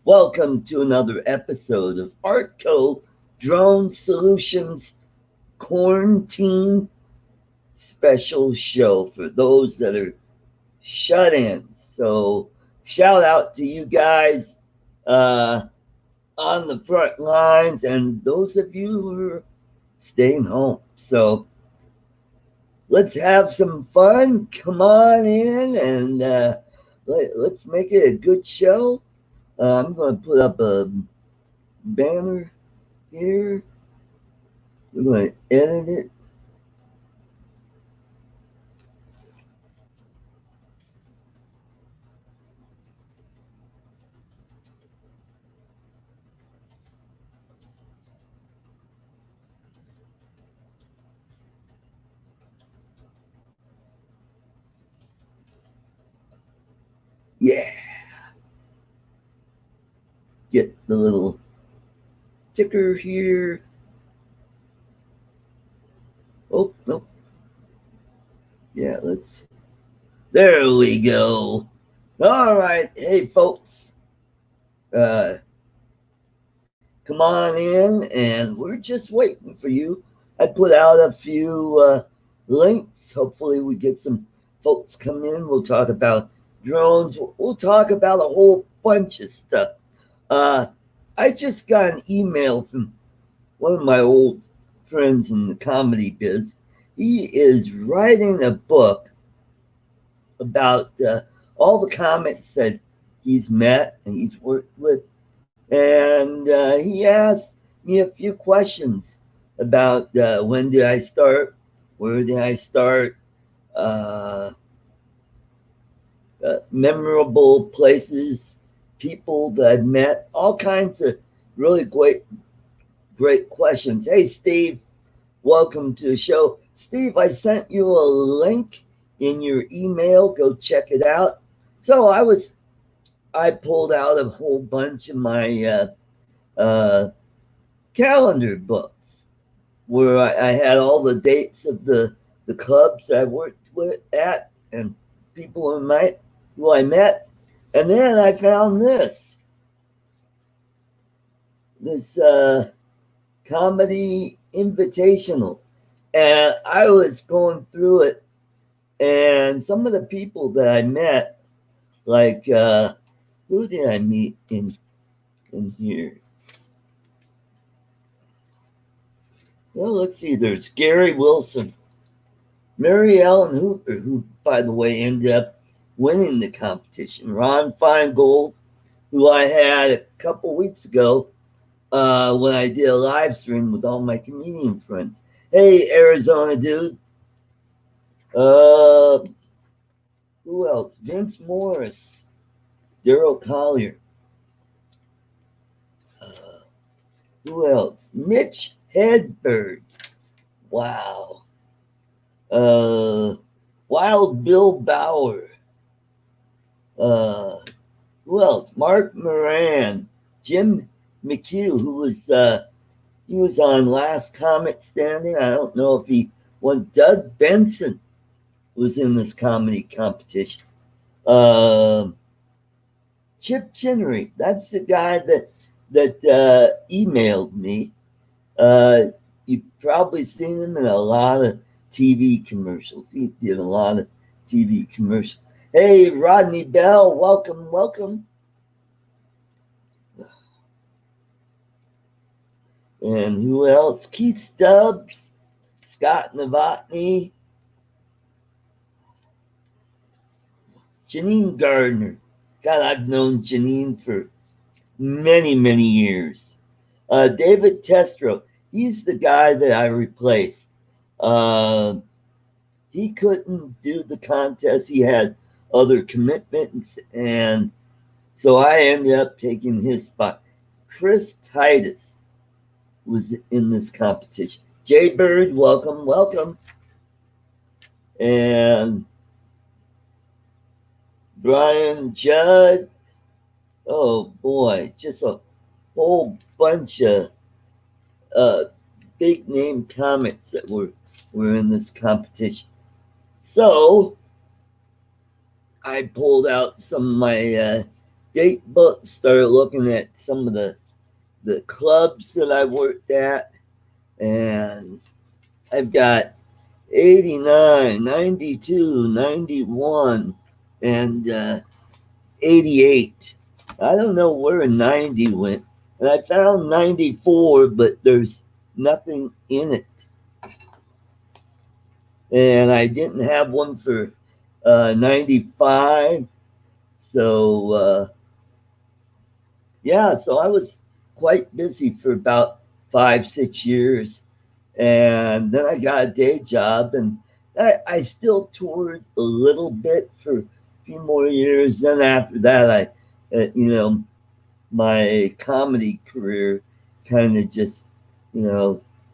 Welcome to another episode of Artco Drone Solutions Quarantine Special Show for those that are shut in. So, shout out to you guys uh, on the front lines and those of you who are staying home. So, let's have some fun. Come on in and let's make it a good show. I'm going to put up a banner here. We're going to edit it. Yeah, get the little ticker here. Oh, no. Yeah, let's. There we go. All right. Hey, folks. Uh, come on in, and we're just waiting for you. I put out a few links. Hopefully, we get some folks come in. We'll talk about drones. We'll talk about a whole bunch of stuff. Uh, I just got an email from one of my old friends in the comedy biz. He is writing a book about all the comics that he's met and he's worked with. And he asked me a few questions about when did I start, where did I start, uh, memorable places, people that I've met, all kinds of really great questions. Hey, Steve, welcome to the show. Steve, I sent you a link in your email. Go check it out. So I pulled out a whole bunch of my uh, calendar books where I had all the dates of the clubs I worked with at and people who I met. And then I found this comedy invitational. And I was going through it, and some of the people that I met, like who did I meet in here? Well, let's see. There's Gary Wilson, Mary Ellen Hooper, who, by the way, ended up winning the competition. Ron Feingold, who I had a couple weeks ago when I did a live stream with all my comedian friends. Hey, Arizona dude. Uh, who else? Vince Morris, Daryl Collier. Uh, who else? Mitch Hedberg. Wow. Uh, Wild Bill Bauer. Uh, who else? Mark Moran. Jim McHugh, who was he was on Last Comet Standing. I don't know if he won. Doug Benson was in this comedy competition. Uh, Chip Chinnery. That's the guy that emailed me. Uh, you've probably seen him in a lot of TV commercials. He did a lot of TV commercials. Hey, Rodney Bell, welcome, welcome. And who else? Keith Stubbs, Scott Novotny, Janine Gardner. God, I've known Janine for many years. David Testro, he's the guy that I replaced. Uh, he couldn't do the contest. He had other commitments, and so I ended up taking his spot. Chris Titus was in this competition. Jay Bird, welcome, welcome. And Brian Judd. Oh boy, just a whole bunch of uh, big name comics that were in this competition. So I pulled out some of my date book, started looking at some of the clubs that I worked at, and I've got 89, 92, 91, and 88. I don't know where 90 went. And I found 94, but there's nothing in it. And I didn't have one for 95. So, yeah, so I was quite busy for about 5, 6 years. And then I got a day job, and I still toured a little bit for a few more years. Then after that, my comedy career kind of just,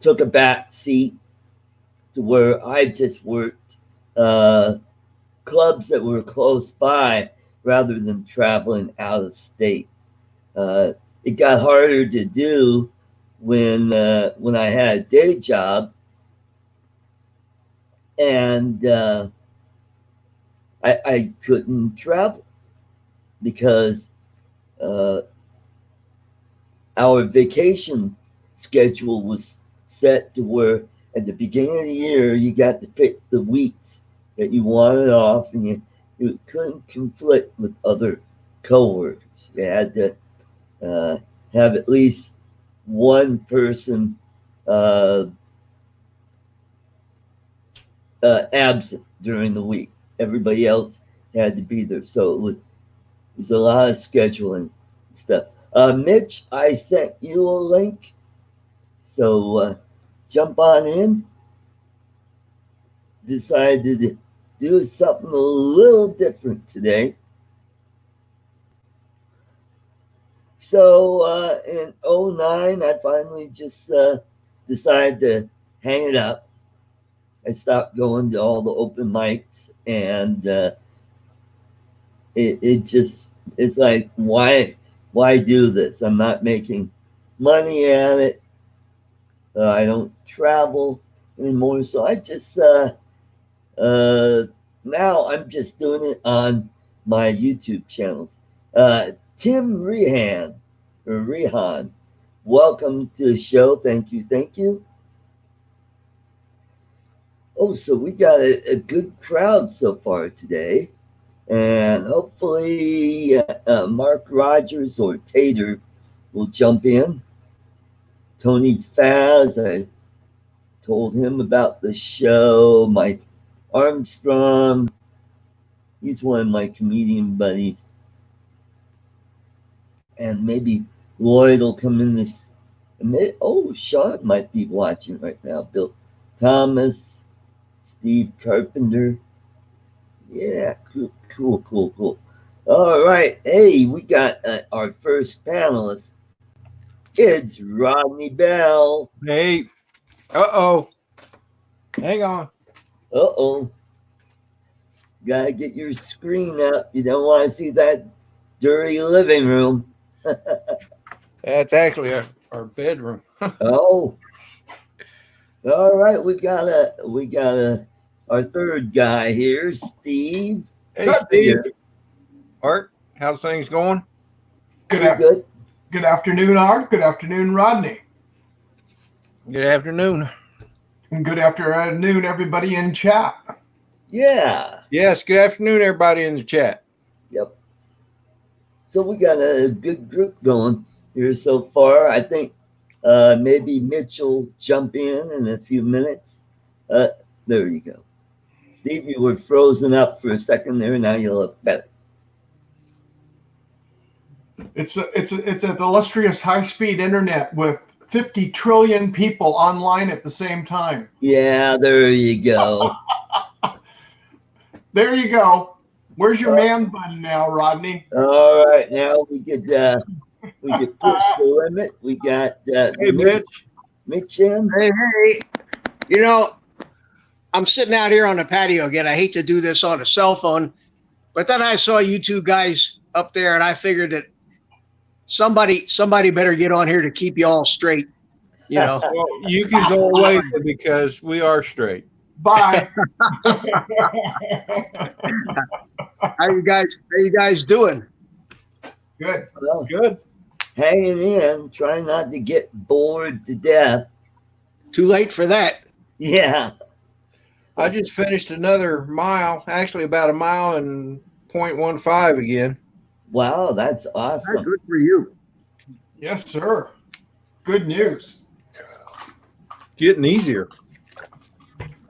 took a back seat to where I just worked clubs that were close by rather than traveling out of state. It got harder to do when I had a day job, and I couldn't travel because uh, our vacation schedule was set to where at the beginning of the year you got to pick the weeks that you wanted off, and you couldn't conflict with other coworkers. You had to uh, have at least one person uh, absent during the week. Everybody else had to be there, so it was a lot of scheduling stuff. Mitch, I sent you a link, so jump on in. Decided to do something a little different today. So in '09, I finally just decided to hang it up. I stopped going to all the open mics, and it just, it's like, why do this? I'm not making money at it. I don't travel anymore, so I just uh, now I'm just doing it on my YouTube channels. Tim Rehan, welcome to the show. Thank you, thank you. Oh, so we got a good crowd so far today, and hopefully Mark Rogers or Tater will jump in. Tony Faz, I told him about the show. Mike Armstrong, he's one of my comedian buddies. And maybe Lloyd will come in this. Oh, Sean might be watching right now. Bill Thomas, Steve Carpenter. Yeah, cool. All right. Hey, we got our first panelist. It's Rodney Bell. Hey. Uh-oh. Hang on. Uh-oh. Gotta get your screen up. You don't want to see that dirty living room. That's actually our bedroom. Oh. All right, we got our third guy here, Steve. Hey, Steve. Art, how's things going? Good afternoon, Art. Good afternoon, Rodney. Good afternoon. And good afternoon, everybody in chat. Yeah. Yes, good afternoon, everybody in the chat. Yep. So we got a good group going here so far. I think maybe Mitch will jump in a few minutes. There you go. Steve, you were frozen up for a second there. Now you look better. It's an illustrious high-speed internet with 50 trillion people online at the same time. Yeah, there you go. There you go. Where's your man button now, Rodney? All right, now we could push the limit. We got hey, Mitch in. Hey. You know, I'm sitting out here on the patio again. I hate to do this on a cell phone, but then I saw you two guys up there, and I figured that somebody better get on here to keep you all straight. You know, well, you can go away because we are straight. Bye. How you guys doing? Good. Well, Good. hanging in, trying not to get bored to death. Too late for that. Yeah. I just finished another mile, actually about a mile and 0.15 again. Wow, that's That's awesome. good for you. Yes, sir. Good news. Getting easier.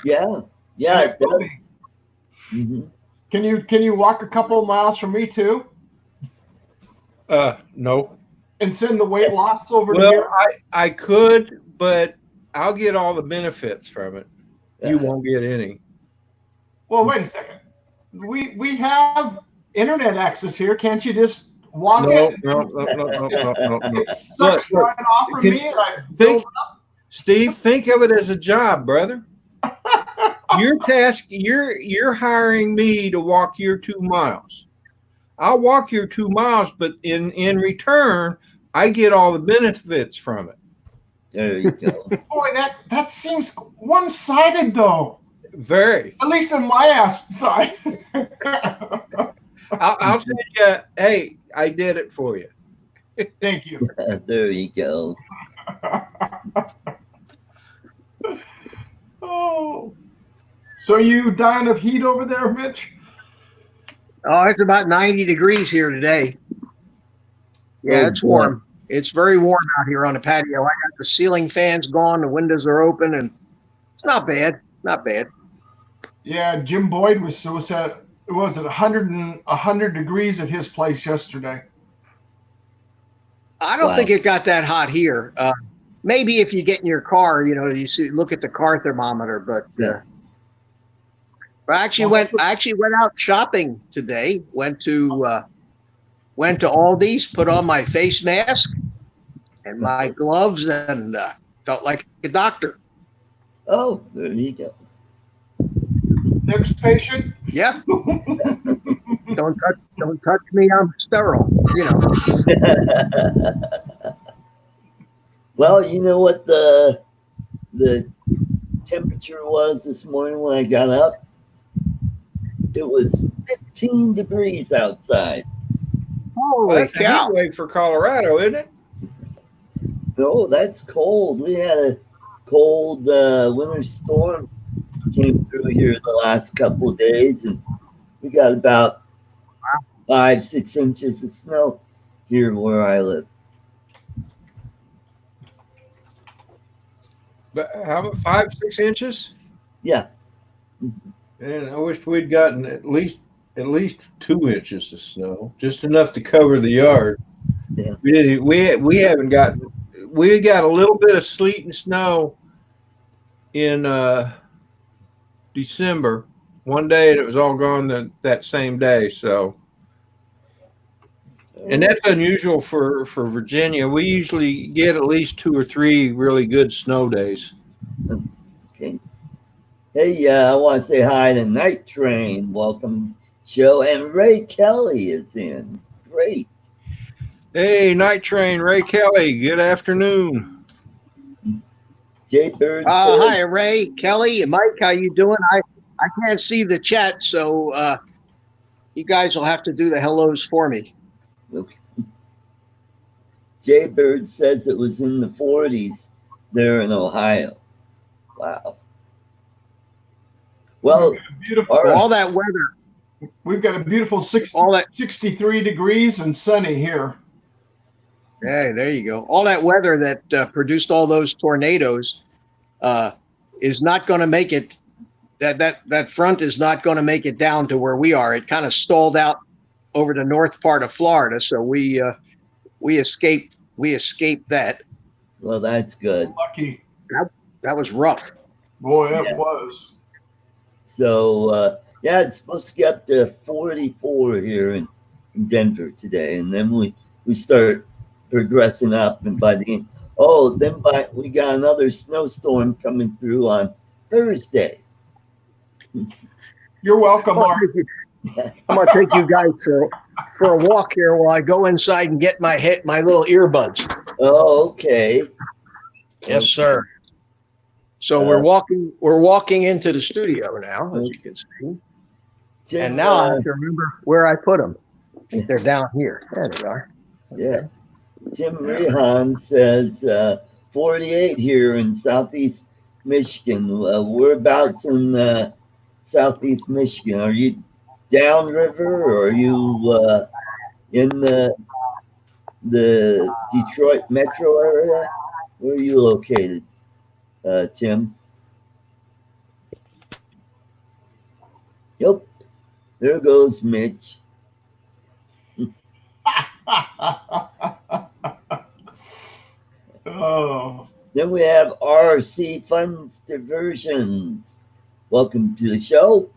Yeah. Yeah, Yeah, it it will does. be. Mhm. Can you walk a couple miles from me too, No. and send the weight loss over to Well, here? I could, but I'll get all the benefits from it. You won't get any. Well, wait a second. We have internet access here. Can't you just walk No, it? no. It sucks Look, right off of can- me, and I think- build Steve, think of it as a job, brother. You're hiring me to walk your 2 miles. I'll walk your 2 miles, but in return, I get all the benefits from it. There you go. Boy, that seems one-sided though. Very. At least in my ass side. I'll send you. Hey, I did it for you. Thank you. There you go. Oh. So you dying of heat over there, Mitch? Oh, it's about 90 degrees here today. Yeah, Oh, it's boy. warm. It's very warm out here on the patio. I got the ceiling fans gone, the windows are open, and it's not bad. Not bad. Yeah, Jim Boyd was at it was at 100 degrees at his place yesterday. I don't Wow. think it got that hot here. Maybe if you get in your car, you know, you see, look at the car thermometer. But I actually went out shopping today. Went to Aldi's, put on my face mask and my gloves, and felt like a doctor. Oh, there you go. Next patient. Yeah. Don't touch me. I'm sterile. You know. Well, you know what the temperature was this morning when I got up? It was 15 degrees outside. Well, Holy that's a cow! heat wave for Colorado, isn't it? No, that's cold. We had a cold winter storm came through here the last couple of days, and we got about 5-6 inches of snow here where I live. But how about 5-6 inches? Yeah. And I wish we'd gotten at least 2 inches of snow, just enough to cover the yard. Yeah. We haven't gotten. We got a little bit of sleet and snow in December, one day, and it was all gone that same day. So, and that's unusual for Virginia. We usually get at least 2 or 3 really good snow days. Okay. Hey, I want to say hi to Night Train. Welcome, show. And Ray Kelly is in. Great. Hey, Night Train, Ray Kelly. Good afternoon. Jay Bird. Hi, Ray, Kelly, and Mike. How you doing? I can't see the chat, so you guys will have to do the hellos for me. Jay Bird says it was in the 40s there in Ohio. Wow. Well, Beautiful. all right. All that weather, We've got a beautiful all that 63 degrees and sunny here. Hey, there you go. All that weather that produced all those tornadoes is not going to make it. That front is not going to make it down to where we are. It kind of stalled out over the north part of Florida, so we escaped. We escaped that. Well, that's good. Lucky. That was rough. Boy, it Yeah. was. So, yeah, it's supposed to get up to 44 here in Denver today. And then we start progressing up. And by the end, we got another snowstorm coming through on Thursday. You're welcome, Mark. I'm gonna take you guys for a walk here while I go inside and get my little earbuds. Oh, okay. Yes, sir. So we're walking into the studio now, as you can see. Tim, And now I have to remember where I put them. I think they're down here. There they are. Yeah. Tim Rehan says 48 here in southeast Michigan. Whereabouts in southeast Michigan? Are you downriver or are you in the Detroit metro area? Where are you located, Tim? Yep. There goes Mitch. Oh, Then we have RC Funds Diversions. Welcome to the show.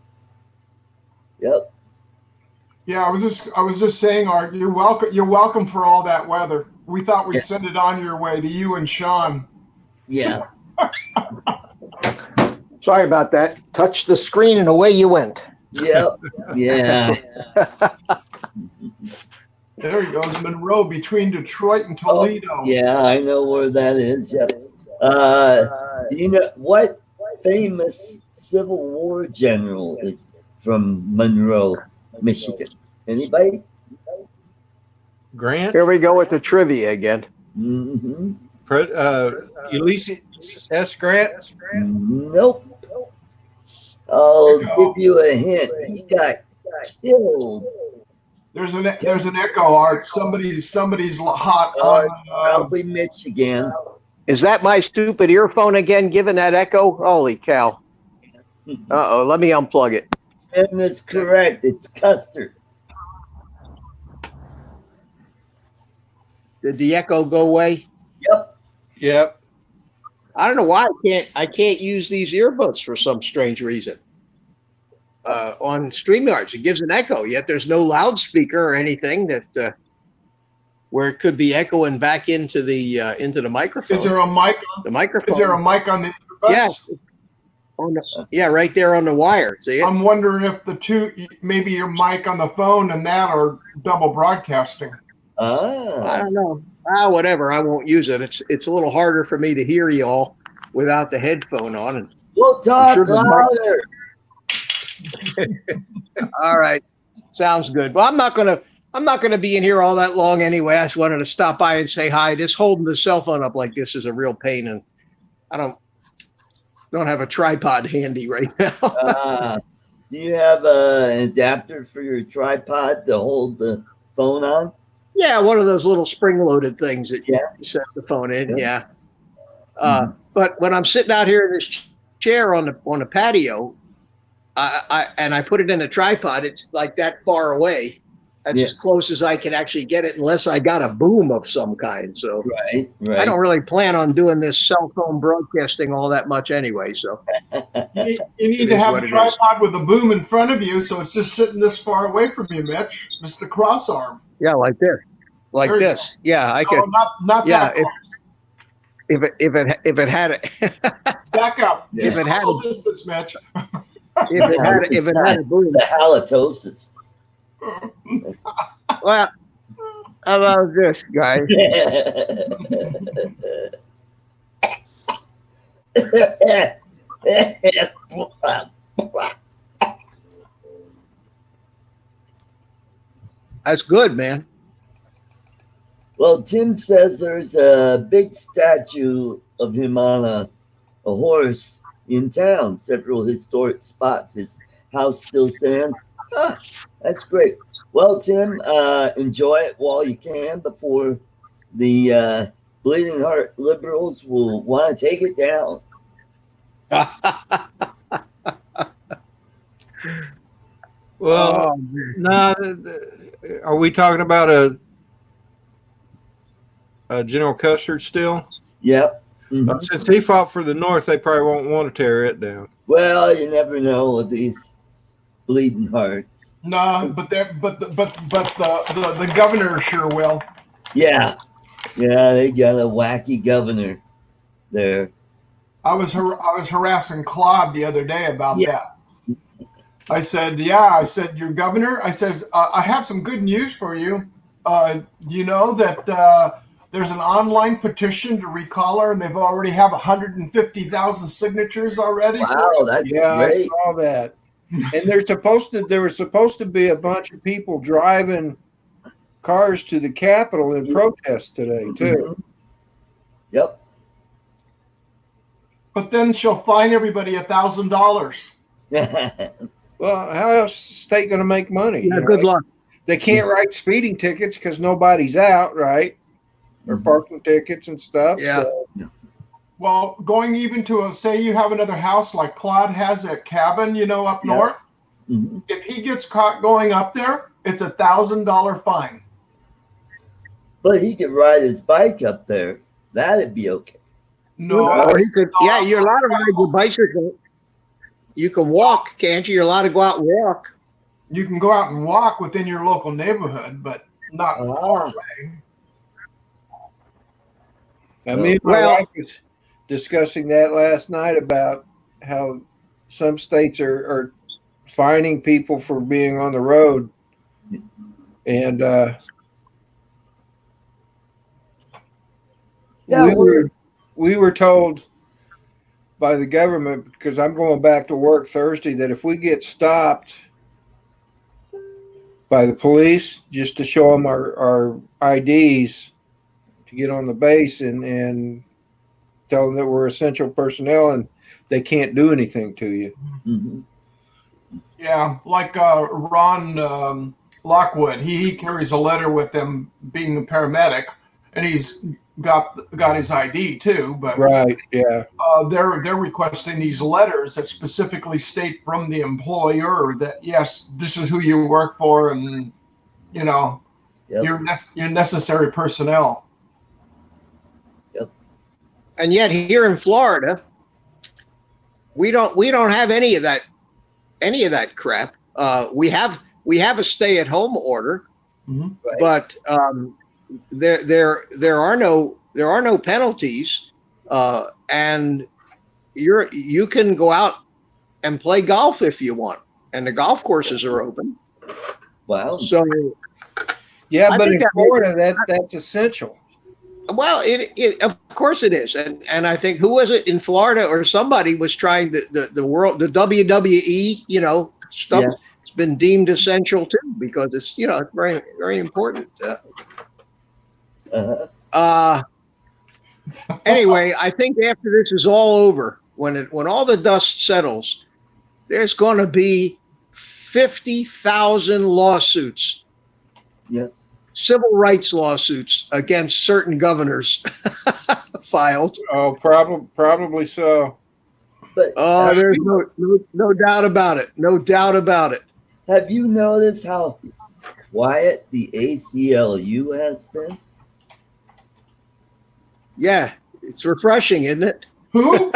Yep. yeah. I was just saying, Art. You're welcome. You're welcome for all that weather. We thought we'd Yeah. send it on your way to you and Sean. Yeah. Sorry about that. Touch the screen and away you went. Yep. Yeah. There he goes, Monroe, between Detroit and Toledo. Yeah, I know where that is. Yep. Do you know what famous Civil War general is from Monroe, Michigan? Anybody? Grant, Here we go with the trivia again. Mm-hmm. Ulysses S. Grant. Nope. I'll give you a hint. He got killed. There's an echo, Art. Somebody's hot on. Probably Michigan. Is that my stupid earphone again giving that echo? Holy cow. Uh-oh, let me unplug it. Tim is correct. It's Custer. Did the echo go away? Yep. Yep. I don't know why I can't use these earbuds for some strange reason. On StreamYards, it gives an echo, yet there's no loudspeaker or anything that where it could be echoing back into the microphone. Is there a mic? The microphone. Is there a mic on the earbuds? Yeah. Yeah, right there on the wire. See it? I'm wondering if the two, maybe your mic on the phone and that are double broadcasting. I Ah. don't know. Whatever. I won't use it. It's a little harder for me to hear you all without the headphone on. And We'll talk sure the mic- louder. all right, sounds good. Well, I'm not gonna be in here all that long anyway. I just wanted to stop by and say hi. Just holding the cell phone up like this is a real pain, and I don't have a tripod handy right now. Do you have an adapter for your tripod to hold the phone on? Yeah, one of those little spring-loaded things that you Yeah. set the phone in. Yeah. Yeah. But when I'm sitting out here in this chair on the patio, I put it in a tripod, it's like that far away. That's Yeah. as close as I can actually get it, unless I got a boom of some kind. So Right. I don't really plan on doing this cell phone broadcasting all that much anyway. So You need It to is have what a it tripod with a boom in front of you, so it's just sitting this far away from you, Mitch. Just the cross arm. yeah, like this, like There you this. Yeah, I could. No, not Yeah, that close. If it had Back up. Yeah. Just If it had- social distance, Mitch. if it had a boom. The halitosis. Well, how about this, guys? That's good, man. Well, Tim says there's a big statue of him on a horse in town, several historic spots. His house still stands. Ah, that's great. Well, Tim, enjoy it while you can before the Bleeding Heart liberals will want to take it down. Well, Oh, man. nah, are we talking about a General Custer still? Yep. Mhm. Since he fought for the North, they probably won't want to tear it down. Well, you never know with these Bleeding Hearts. No, but the governor sure will. Yeah. Yeah, they got a wacky governor there. I was harassing Claude the other day about Yeah. that. I said, your governor. I said, I have some good news for you. You know that there's an online petition to recall her, and they've already have 150,000 signatures already. Wow, that's Yeah, I great. saw that. And there was supposed to be a bunch of people driving cars to the Capitol in protest today too. Yep. But then she'll fine everybody $1,000. Well, how else is the state going to make money? Yeah, good luck. They can't write speeding tickets because nobody's out, right? Or parking tickets and stuff. Yeah. So, Well, going even to say you have another house like Claude has at Cabin, up Yeah. north. Mhm. If he gets caught going up there, it's $1,000 fine. But he could ride his bike up there. That'd be okay. No, Or he could, yeah, you're allowed to ride your bicycle. You can walk, can't you? You're allowed to go out and walk. you can go out and walk within your local neighborhood, but not far Ah. away. I mean, my Well- wife was discussing that last night about how some states are fining people for being on the road, and Yeah, we were told by the government, because I'm going back to work Thursday, that if we get stopped by the police, just to show them our IDs to get on the base and tell them that we're essential personnel and they can't do anything to you. Mhm. Yeah, like Ron Lockwood, he carries a letter with him being a paramedic, and he's got his ID too. But Right. Yeah. they're requesting these letters that specifically state from the employer that yes, this is who you work for, and Yep. you're necessary personnel. And yet here in Florida, we don't have any of that crap. We have a stay-at-home order, Mhm. Right. but there are no penalties, and you can go out and play golf if you want, and the golf courses are open. Wow. So, Yeah, I but think in that- Florida, that's essential. well, it of course it is, and I think who was it in Florida or somebody was trying the WWE stuff. Yeah. It's been deemed essential too because it's it's very very important. Uh-huh. Anyway, I think after this is all over, when all the dust settles, there's going to be 50,000 lawsuits. Yeah. Civil rights lawsuits against certain governors filed. Oh, probably so. But Oh, there's no doubt about it. No doubt about it. have you noticed how quiet the ACLU has been? Yeah, it's refreshing, isn't it? Who?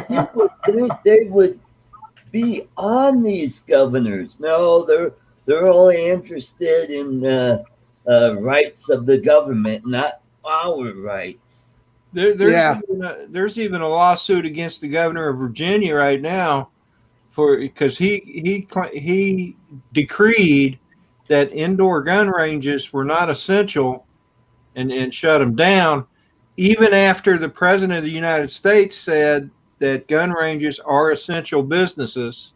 You would think they would be on these governors. No, they're only interested in rights of the government, not our rights. There's even a lawsuit against the governor of Virginia right now because he decreed that indoor gun ranges were not essential and shut them down, even after the president of the United States said that gun ranges are essential businesses.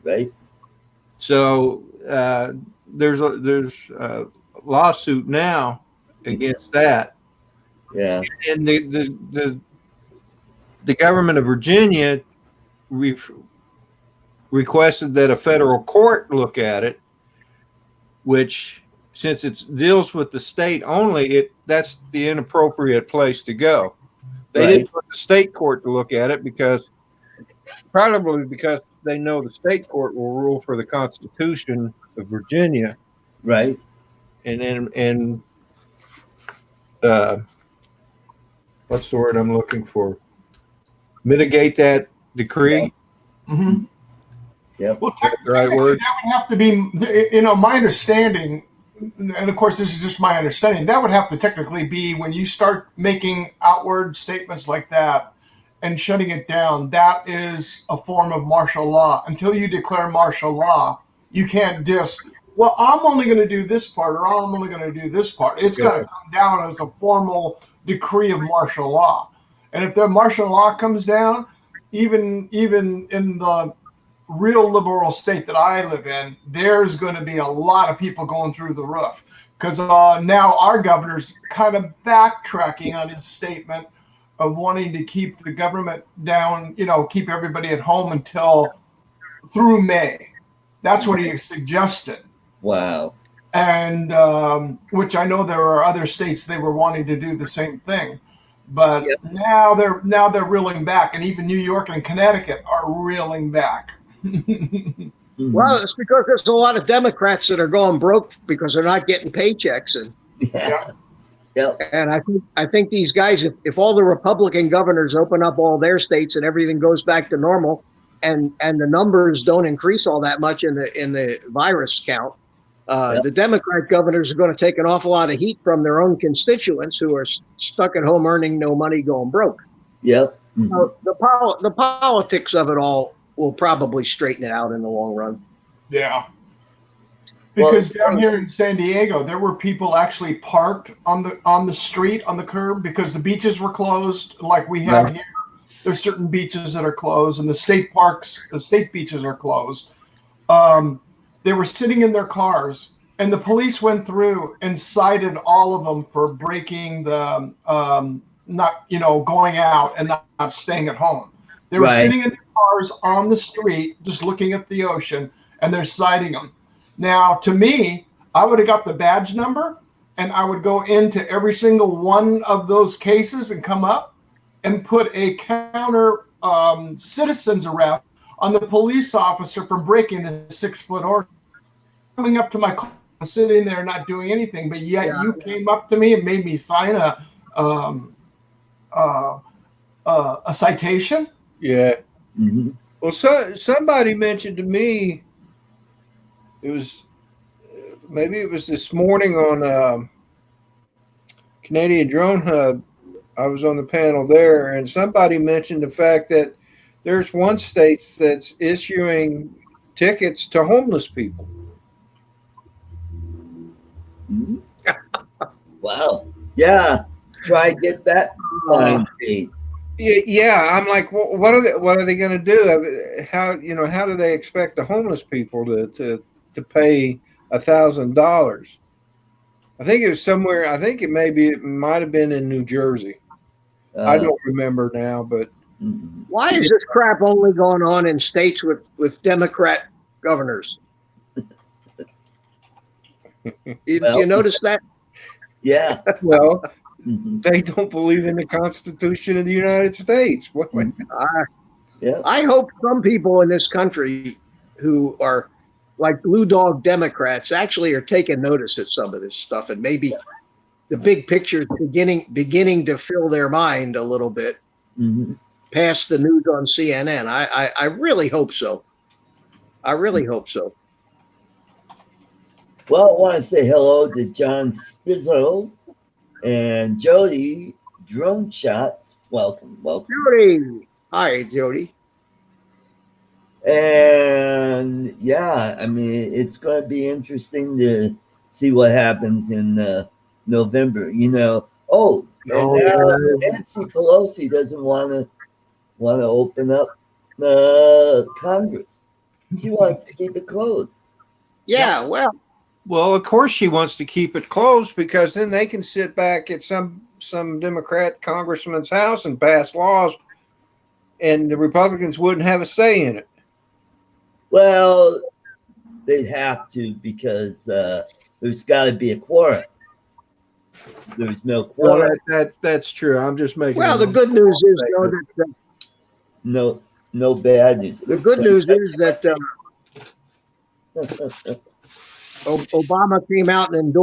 Right? So there's a lawsuit now against that. Yeah. And the government of Virginia requested that a federal court look at it, which, since it deals with the state only, that's the inappropriate place to go. They didn't put the state court to look at it probably because they know the state court will rule for the Constitution of Virginia, Right. and what's the word I'm looking for? Mitigate that decree. Mhm. Yep. Well, That's the right word. that would have to be, my understanding, and of course this is just my understanding, that would have to technically be when you start making outward statements like that and shutting it down, that is a form of martial law. Until you declare martial law, you can't just, well, I'm only going to do this part or I'm only going to do this part. It's got to come down as a formal decree of martial law. And if the martial law comes down, even in the real liberal state that I live in, there's going to be a lot of people going through the roof because now our governor's kind of backtracking on his statement of wanting to keep the government down, keep everybody at home until through May. That's what he suggested. Wow. And which I know there are other states they were wanting to do the same thing. But Yep. now they're reeling back, and even New York and Connecticut are reeling back. Mhm. Well, it's because there's a lot of Democrats that are going broke because they're not getting paychecks, Yeah. Yep. and I think these guys, if all the Republican governors open up all their states and everything goes back to normal, and the numbers don't increase all that much in the virus count, Yep. the Democrat governors are going to take an awful lot of heat from their own constituents who are stuck at home earning no money, going broke. Yep. Mhm. So the politics of it all will probably straighten it out in the long run. Yeah. Well, Because down here in San Diego, there were people actually parked on the street, on the curb, because the beaches were closed, like we have Right. here. There's certain beaches that are closed, and the state beaches are closed. They were sitting in their cars, and the police went through and cited all of them for breaking the not going out and not staying at home. They were Right. sitting in their cars on the street, just looking at the ocean, and they're citing them. Now, to me, I would have got the badge number, and I would go into every single one of those cases and come up and put a counter citizens arrest on the police officer for breaking the 6-foot order. Coming up to my car, sitting there not doing anything, but yet you came up to me and made me sign a citation. Yeah. Mhm. Well, somebody mentioned to me, maybe it was this morning on Canadian Drone Hub. I was on the panel there, and somebody mentioned the fact that there's one state that's issuing tickets to homeless people. Mhm. Wow. Yeah. Try to get that fine paid. Yeah, I'm like, what are they going to do? How do they expect the homeless people to pay $1,000? I think it was somewhere. I think it might have been in New Jersey. I don't remember now, but Mhm. Why is this crap only going on in states with Democrat governors? You notice that? Yeah. well, Mhm. they don't believe in the Constitution of the United States. Yeah. I hope some people in this country who are like blue dog Democrats actually are taking notice at some of this stuff, and maybe the big picture is beginning to fill their mind a little bit Mhm. past the news on CNN. I really hope so. I really hope so. Well, I want to say hello to John Spizzo and Jody Drone Shots. Welcome. Jody, hi Jody. And yeah, I mean, it's going to be interesting to see what happens in November. Oh, and now Nancy Pelosi doesn't want to open up Congress. She wants to keep it closed. Yeah, Well, of course she wants to keep it closed because then they can sit back at some Democrat congressman's house and pass laws, and the Republicans wouldn't have a say in it. Well, they'd have to because there's got to be a quorum. There's no quorum. That's true. I'm just making. well, the good news is though that No bad news. the good news is that Obama came out and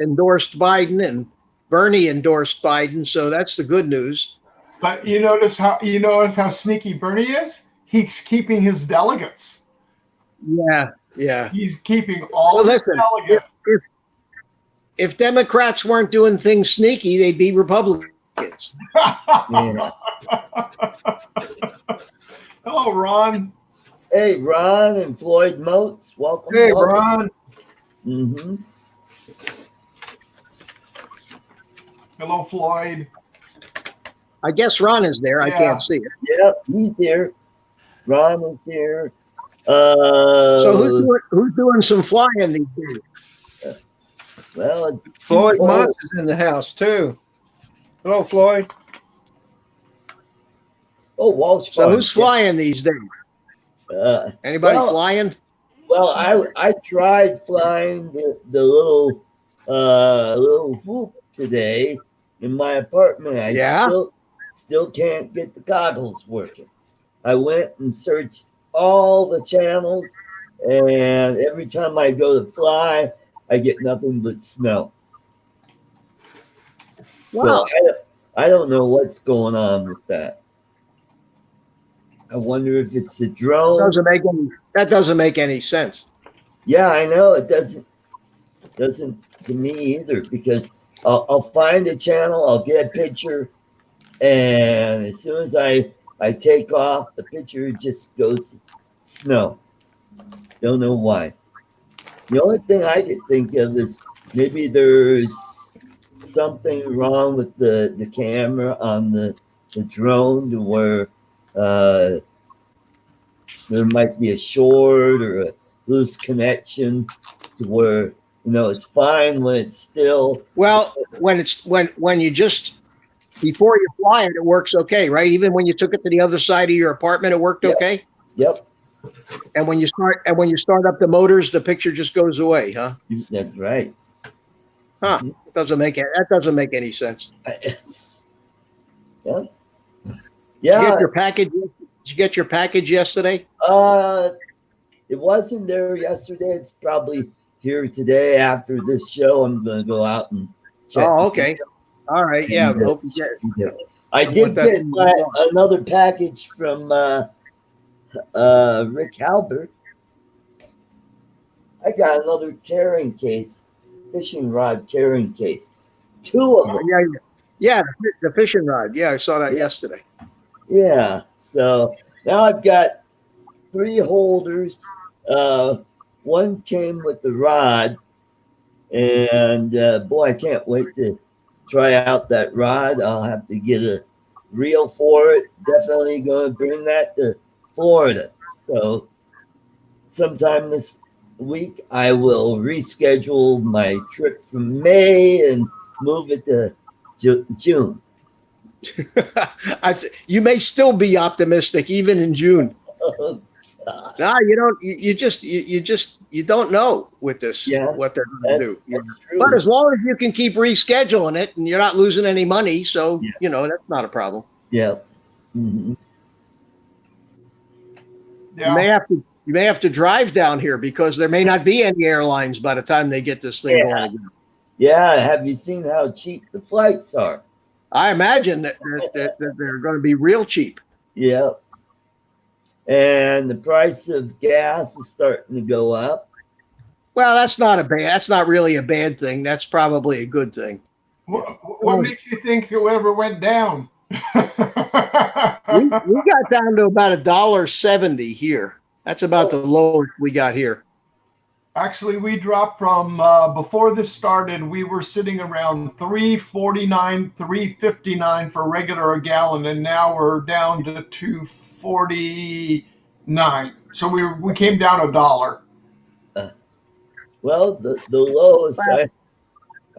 endorsed Biden, and Bernie endorsed Biden. So that's the good news. But you notice how sneaky Bernie is? He's keeping his delegates. Yeah. He's keeping all Well, his listen, delegates. If Democrats weren't doing things sneaky, they'd be Republicans. Yeah. Hello, Ron. Hey, Ron and Floyd Moats, welcome. Hey, Ron. Mm-hmm. Hello, Floyd. I guess Ron is there. I Yeah. can't see it. Yep, he's here. Ron is here. So who's doing some flying these days? Well, it's Floyd too cold. Muntz is in the house too. Hello, Floyd. Oh, Walsh So Farm. who's flying these days? Anybody well, flying? Well, I tried flying the little whoop today in my apartment. I Yeah? still can't get the goggles working. I went and searched all the channels, and every time I go to fly, I get nothing but snow. Wow. So I don't know what's going on with that. I wonder if it's a drone. That doesn't make any sense. Yeah, I know it doesn't to me either, because I'll find a channel, I'll get a picture, and as soon as I take off, the picture just goes snow. Don't know why. The only thing I could think of is maybe there's something wrong with the camera on the drone, to where there might be a short or a loose connection, to where it's fine when it's still. Well, when you just before you fly it works okay, right? Even when you took it to the other side of your apartment, it worked Yep. okay. Yep, And when you start up the motors, the picture just goes away, huh? that's right. Huh? That doesn't make any sense. Yeah. Did you Yeah. get your package? Did you get your package yesterday? It wasn't there yesterday. It's probably here today. After this show, I'm gonna go out and check. Oh, okay. All right. Yeah. Hope you get. I did that get another package from Rick Halbert. I got another carrying case, fishing rod carrying case. 2 of them. Yeah. The fishing rod. Yeah, I saw that yesterday. Yeah. So now I've got 3 holders. One came with the rod, and boy, I can't wait to try out that rod. I'll have to get a reel for it. Definitely going to bring that to Florida. So sometime this week, I will reschedule my trip from May and move it to June. You may still be optimistic even in June. Oh, God. No, you don't. You don't know with this what they're going to do. That's true. But as long as you can keep rescheduling it and you're not losing any money, so that's not a problem. Yeah. Mm-hmm. Yeah. You may have to drive down here because there may not be any airlines by the time they get this thing going again. Yeah. Have you seen how cheap the flights are? I imagine that they're going to be real cheap. Yeah. And the price of gas is starting to go up. Well, that's not really a bad thing. That's probably a good thing. What makes you think it ever went down? We got down to about $1.70 here. That's about the lowest we got here. Actually, we dropped from before this started. We were sitting around $3.49, $3.59 for regular a gallon, and now we're down to $2.49. So we came down $1. Well, the lowest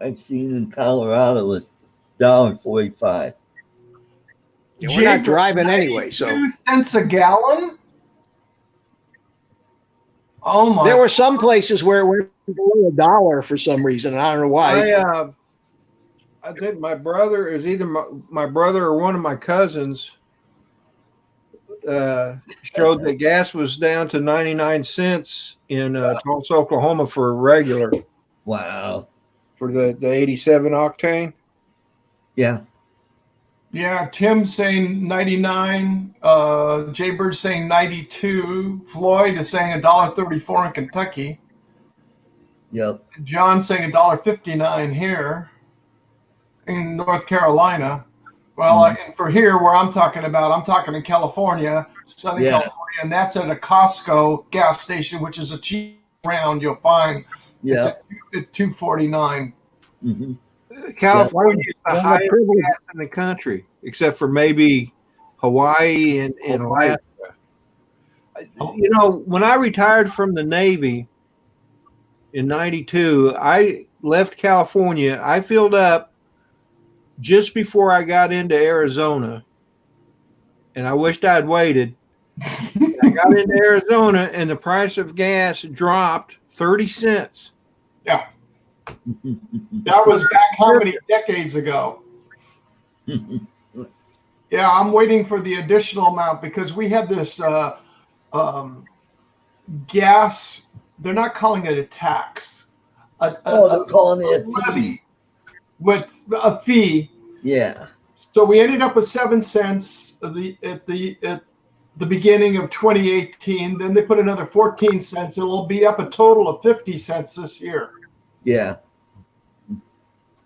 I've seen in Colorado was $1.45. We're not driving anyway, so 2 cents a gallon. Oh my! There were some places where it went below $1 for some reason. And I don't know why. I think my brother is either my brother or one of my cousins showed that gas was down to 99 cents in Tulsa, Oklahoma for a regular. Wow. For the 87 octane. Yeah. Yeah, Tim's saying 99. Jaybird's saying 92. Floyd is saying $1.34 in Kentucky. Yep. John's saying $1.59 here in North Carolina. Well, and for here, where I'm talking in California, Southern California, and that's at a Costco gas station, which is a cheap round you'll find. Yeah. It's at $2.49. Mm-hmm. California is the highest gas in the country, except for maybe Hawaii and Alaska. You know, when I retired from the Navy in 92, I left California. I filled up just before I got into Arizona, and I wished I'd waited. I got into Arizona, and the price of gas dropped 30 cents. Yeah. That was back how many decades ago? Yeah, I'm waiting for the additional amount because we had this gas. They're not calling it a tax. They're calling it a fee. With a fee. Yeah. So we ended up with 7 cents at the beginning of 2018. Then they put another 14 cents. It will be up a total of 50 cents this year. Yeah.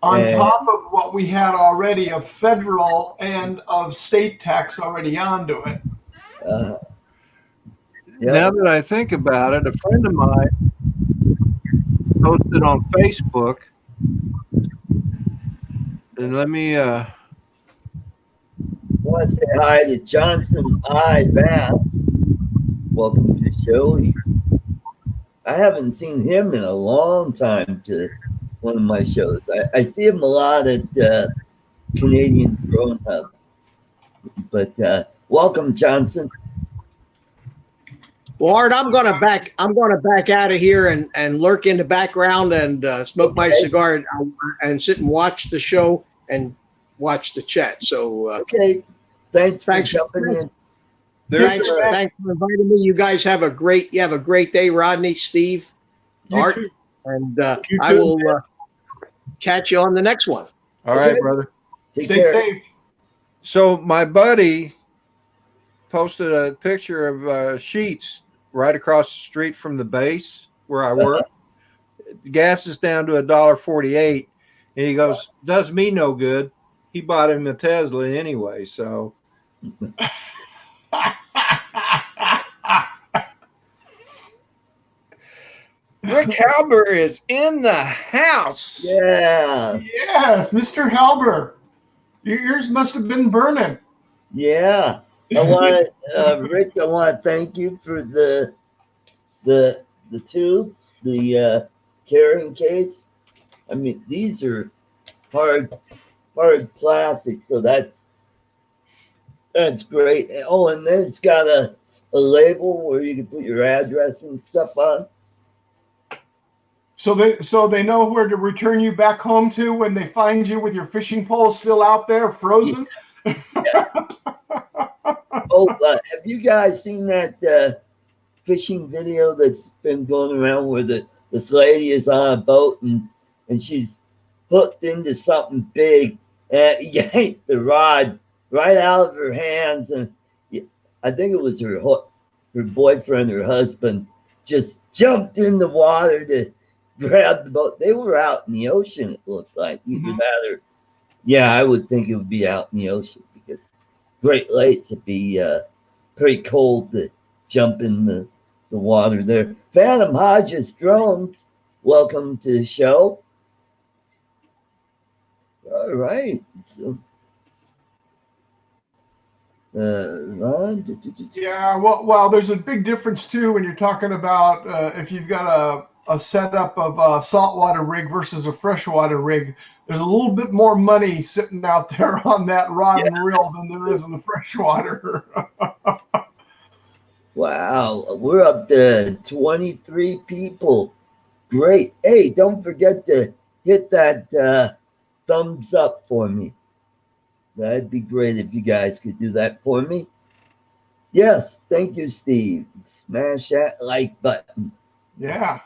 On top of what we had already of federal and of state tax already onto it. Now that I think about it, a friend of mine posted on Facebook, and let me want to say hi to Johnson I. Bass. Welcome to the show. I haven't seen him in a long time to one of my shows. I see him a lot at Canadian Drone Hub. But welcome, Johnson. Well, Art, I'm gonna back out of here and lurk in the background and smoke my cigar and sit and watch the show and watch the chat. So okay, thanks for jumping in. Thanks for inviting me. You guys have a great day, Rodney, Steve, Art, and I will catch you on the next one. All right, brother. Stay safe. So my buddy posted a picture of Sheets right across the street from the base where I work. Gas is down to $1.48, and he goes, "Does me no good." He bought him a Tesla anyway, so. Rick Halber is in the house. Yeah. Yes, Mr. Halber. Your ears must have been burning. Yeah. I want to, Rick, I want to thank you for the tube, the carrying case. I mean, these are hard plastic, so that's great. Oh, and then it's got a label where you can put your address and stuff on. So they know where to return you back home to when they find you with your fishing pole still out there frozen. Yeah. Oh, have you guys seen that fishing video that's been going around where this lady is on a boat and she's hooked into something big and yanked the rod right out of her hands, and I think it was her boyfriend or husband just jumped in the water to grab the boat. They were out in the ocean, it looked like. Either that or, yeah, I would think it would be out in the ocean because Great Lakes would be pretty cold to jump in the water there. Phantom Hodges Drones, welcome to the show. All right. So, Ron? Yeah, well, there's a big difference too when you're talking about if you've got a setup of a saltwater rig versus a freshwater rig. There's a little bit more money sitting out there on that rod and reel than there is in the freshwater. Wow, we're up to 23 people. Great. Hey, don't forget to hit that thumbs up for me. That'd be great if you guys could do that for me. Yes, thank you, Steve. Smash that like button. Yeah.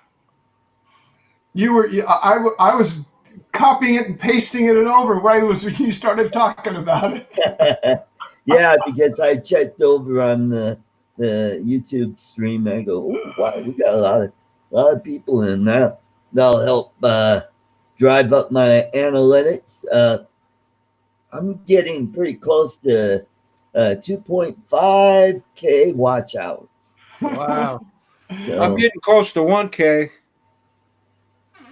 I was copying it and pasting it over right when you started talking about it. Yeah, because I checked over on the YouTube stream. I go, oh, wow, we got a lot of people in now. That'll help drive up my analytics. I'm getting pretty close to 2.5K watch hours. Wow. So, I'm getting close to 1K.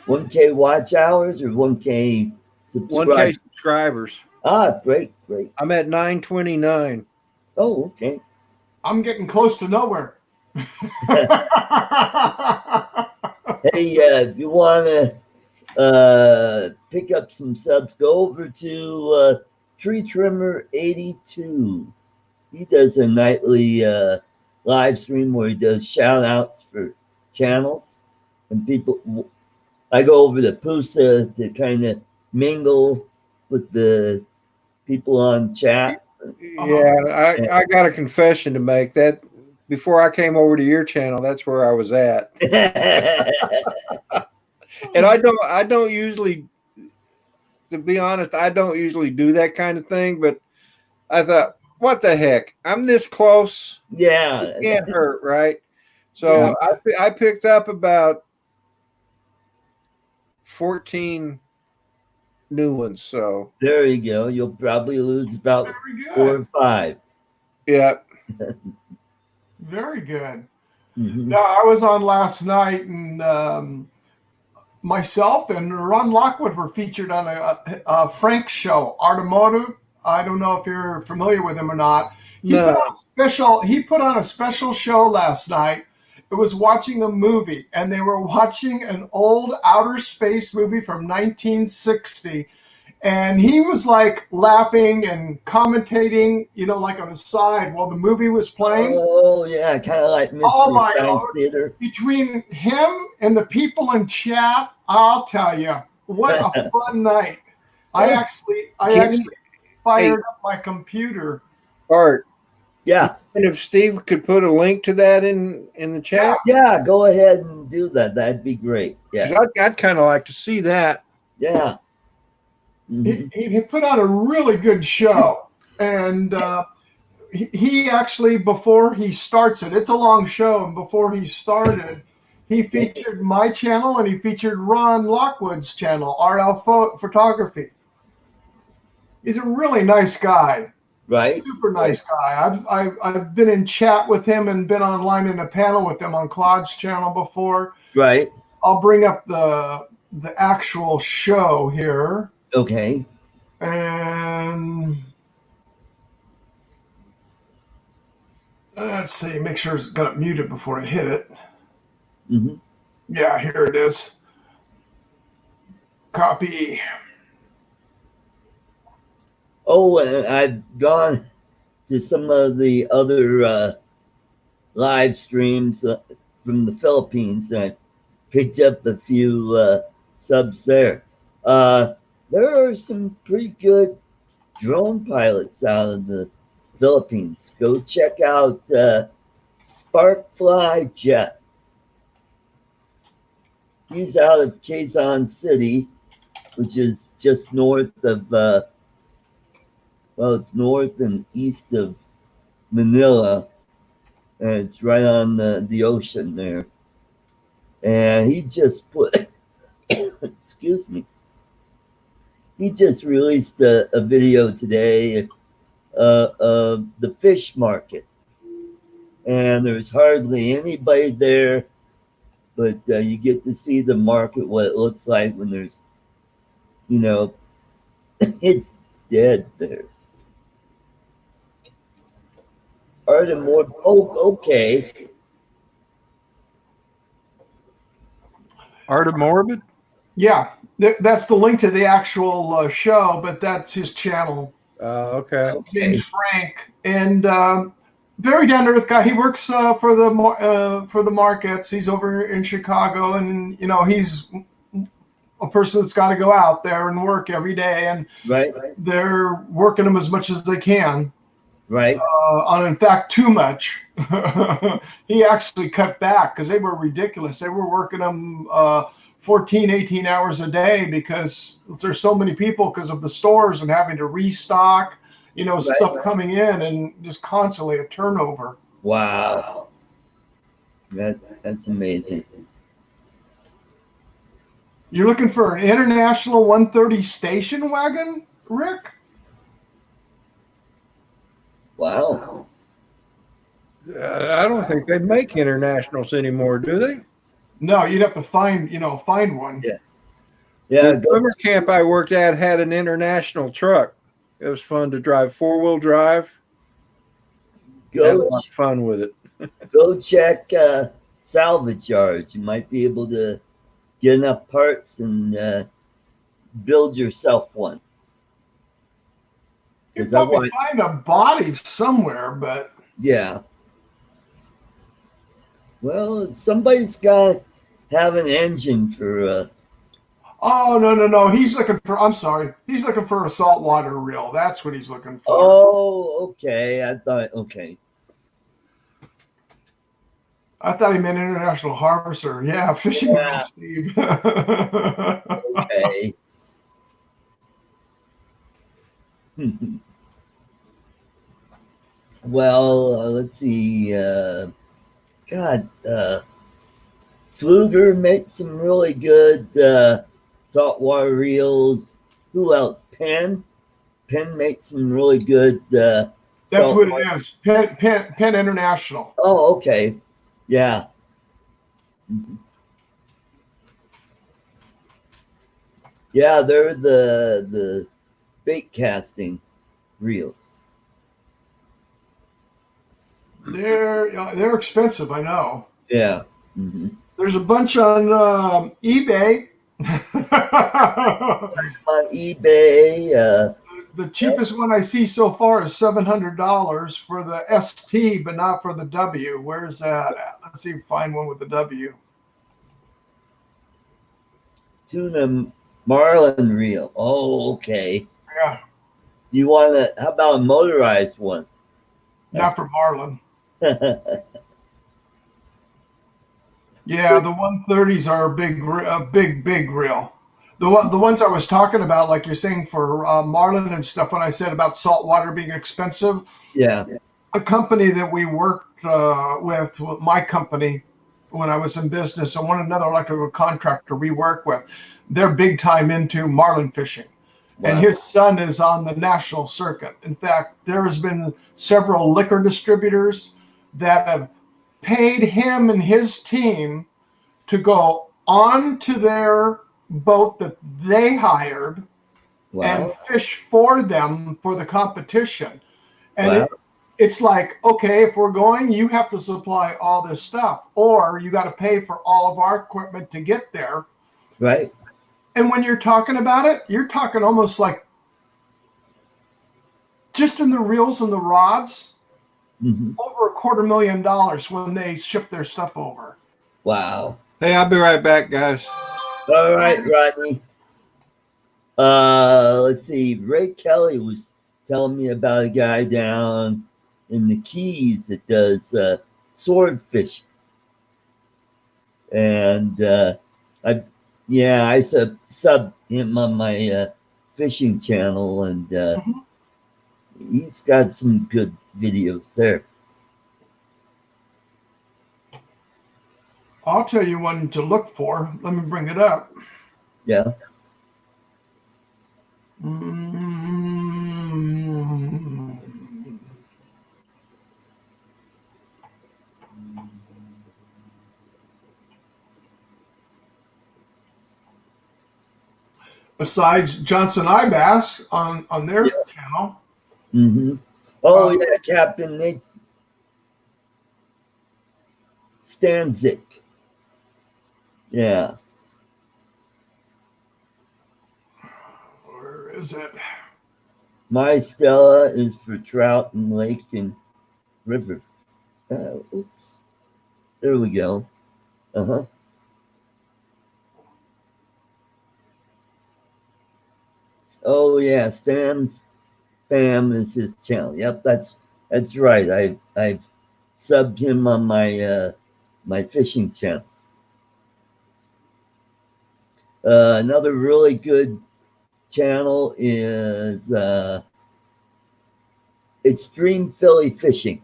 1K watch hours or 1K subscribers? 1K subscribers. Ah, great. I'm at 929. Oh, okay. I'm getting close to nowhere. Hey, if you want to pick up some subs, go over to Tree Trimmer 82. He does a nightly live stream where he does shout outs for channels and people. I go over to Pusa to kind of mingle with the people on chat. Yeah, I got a confession to make. That before I came over to your channel, that's where I was at. And I don't usually, to be honest, I don't usually do that kind of thing. But I thought, what the heck? I'm this close. Yeah, It can't hurt, right? So I picked up about 14 new ones. So there you go. You'll probably lose about Very 4 good. or 5. yeah, Very good. Mhm. No, I was on last night, and myself and Ron Lockwood were featured on a Frank show, Automotive. I don't know if you're familiar with him or not. He put on a special show last night. It was watching a movie, and they were watching an old outer space movie from 1960. And he was like laughing and commentating, like on the side while the movie was playing. Oh yeah, kind of like Mr. Oh my Science Lord. Theater. Between him and the people in chat, I'll tell you, what a fun night. I actually fired up my computer. Art. Yeah, And if Steve could put a link to that in the chat, yeah. Go ahead and do that. That'd be great. 'cause Yeah, I'd kind of like to see that. yeah. Mhm. He put on a really good show. And he actually, before he starts it, it's a long show, and before he started, he featured my channel and he featured Ron Lockwood's channel, RL Photography. He's a really nice guy. Right. Super nice guy. I've been in chat with him and been online in a panel with him on Claude's channel before. Right. I'll bring up the actual show here. Okay. And let's see, make sure it's got it muted before I hit it. Hmm. Yeah, here it is. Copy. Oh, and I've gone to some of the other live streams from the Philippines. I picked up a few subs there. There are some pretty good drone pilots out of the Philippines. Go check out Sparkfly Jet. He's out of Quezon City, which is just north of, it's north and east of Manila. And it's right on the ocean there. And he just put, excuse me, he just released a video today of the fish market. And there's hardly anybody there, but you get to see the market, what it looks like when there's, it's dead there. Artemore, okay. Art of Morbid? Yeah, that's the link to the actual show, but that's his channel. Okay. Named Frank, and very down to earth guy. He works for the markets. He's over in Chicago, and he's a person that's got to go out there and work every day, and Right. they're working them as much as they can. Right. In fact, too much. He actually cut back because they were ridiculous. They were working them 14, 18 hours a day because there's so many people because of the stores and having to restock, stuff coming in and just constantly a turnover. Wow. That's amazing. You're looking for an International 130 station wagon, Rick? Wow. I don't think they make internationals anymore, do they? No, you'd have to find one. Yeah. Yeah. The summer camp I worked at had an international truck. It was fun to drive, 4-wheel drive. Had a lot of fun with it. Go check salvage yards. You might be able to get enough parts and build yourself one. You 'Cause I probably want, find a body somewhere, but yeah. Well, somebody's got to have an engine for. oh no. He's looking for. I'm sorry. He's looking for a saltwater reel. That's what he's looking for. Oh, okay. I thought, okay. I thought he meant international harvester. Yeah, fishing reel, Yeah. Steve. Okay. Well, let's see. God, Fluger makes some really good saltwater reels. Who else? Penn. Penn makes some really good That's what saltwater. it is. Penn International. Oh, okay. Yeah. Yeah, they're the bait casting reels. They're expensive. I know. Yeah. Mm-hmm. There's a bunch on eBay. On eBay. The cheapest one I see so far is $700 for the ST, but not for the W. Where's that at? Let's see if we find one with the W. Tuna marlin reel. Oh, okay. Yeah, Do you want to? How about a motorized one? not for marlin. Yeah, the 130s are a big reel. The ones I was talking about, like you're saying for marlin and stuff, when I said about saltwater being expensive, Yeah. a company that we worked with my company when I was in business, and another electrical contractor we work with, they're big time into marlin fishing. Wow. And his son is on the national circuit. In fact, there has been several liquor distributors that have paid him and his team to go onto their boat that they hired and Wow. fish for them for the competition. And Wow. it's like, okay, if we're going, you have to supply all this stuff, or you got to pay for all of our equipment to get there. Right. And when you're talking about it, you're talking almost like just in the reels and the rods, Mm-hmm. over $250,000 when they ship their stuff over. Wow. Hey, I'll be right back, guys. All right, Rodney. Let's see. Ray Kelly was telling me about a guy down in the Keys that does swordfish, and I sub him on my fishing channel, and he's got some good videos there. I'll tell you one to look for. Let me bring it up. Yeah. Besides Johnson Ibass on their channel. Mm-hmm. Oh yeah, Captain Nate Stanzik. Yeah. Where is it? My Stella is for trout and lake and river. Oops. There we go. Uh-huh. Oh yeah, Stan's Fam is his channel. Yep, that's right. I've subbed him on my my fishing channel. Another really good channel is Extreme Philly Fishing.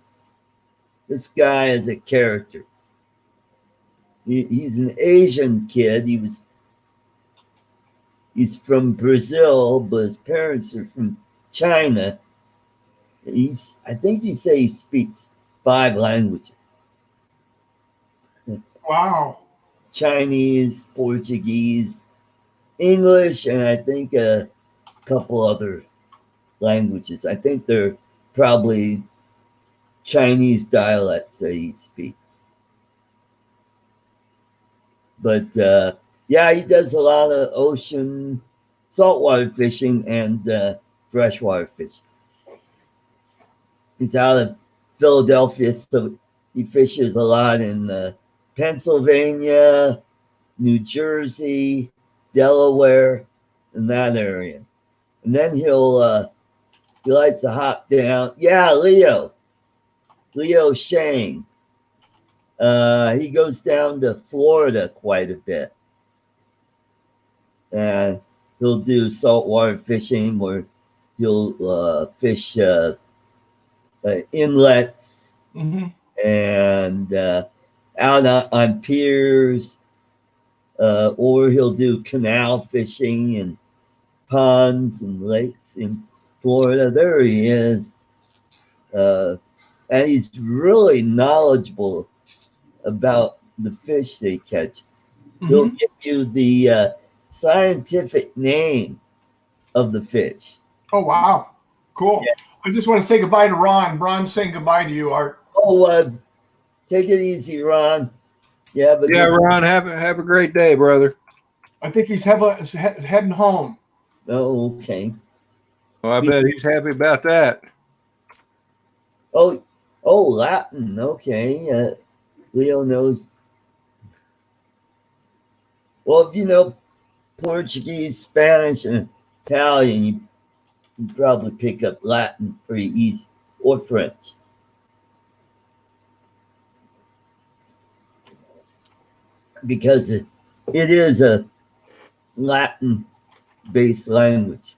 This guy is a character. He's an Asian kid. He's from Brazil, but his parents are from China. I think he say he speaks 5 languages. Wow. Chinese, Portuguese, English, and I think a couple other languages. I think they're probably Chinese dialects that he speaks. But yeah, he does a lot of ocean saltwater fishing and freshwater fishing. He's out of Philadelphia, so he fishes a lot in Pennsylvania, New Jersey, Delaware, in that area. And then he likes to hop down. Yeah, Leo Shang. He goes down to Florida quite a bit. And he'll do saltwater fishing where he'll fish inlets and out on piers, or he'll do canal fishing and ponds and lakes in Florida. There he is. And he's really knowledgeable about the fish they catch. He'll give you the scientific name of the fish. Oh, wow. Cool. Yeah. I just want to say goodbye to Ron. Ron's saying goodbye to you, Art. Oh, take it easy, Ron. Yeah, but Ron, have a great day, brother. I think he's heading home. Oh, okay. Well, I bet he's happy about that. Oh, Latin. Okay. Leo knows. Well, if you know Portuguese, Spanish, and Italian, you probably pick up Latin pretty easy, or French. Because it is a Latin-based language.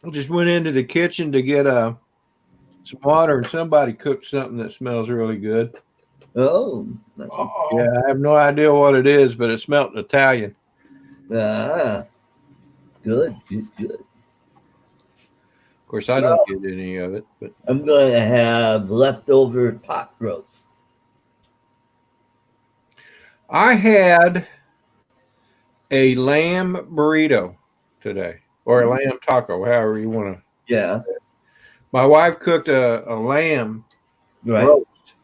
I just went into the kitchen to get some water, and somebody cooked something that smells really good. Oh. Nice. Yeah, I have no idea what it is, but it smelled Italian. Ah. Good. Of course, I don't get any of it, but I'm going to have leftover pot roast. I had a lamb burrito today, or a lamb taco, however you want to. Yeah. My wife cooked a lamb roast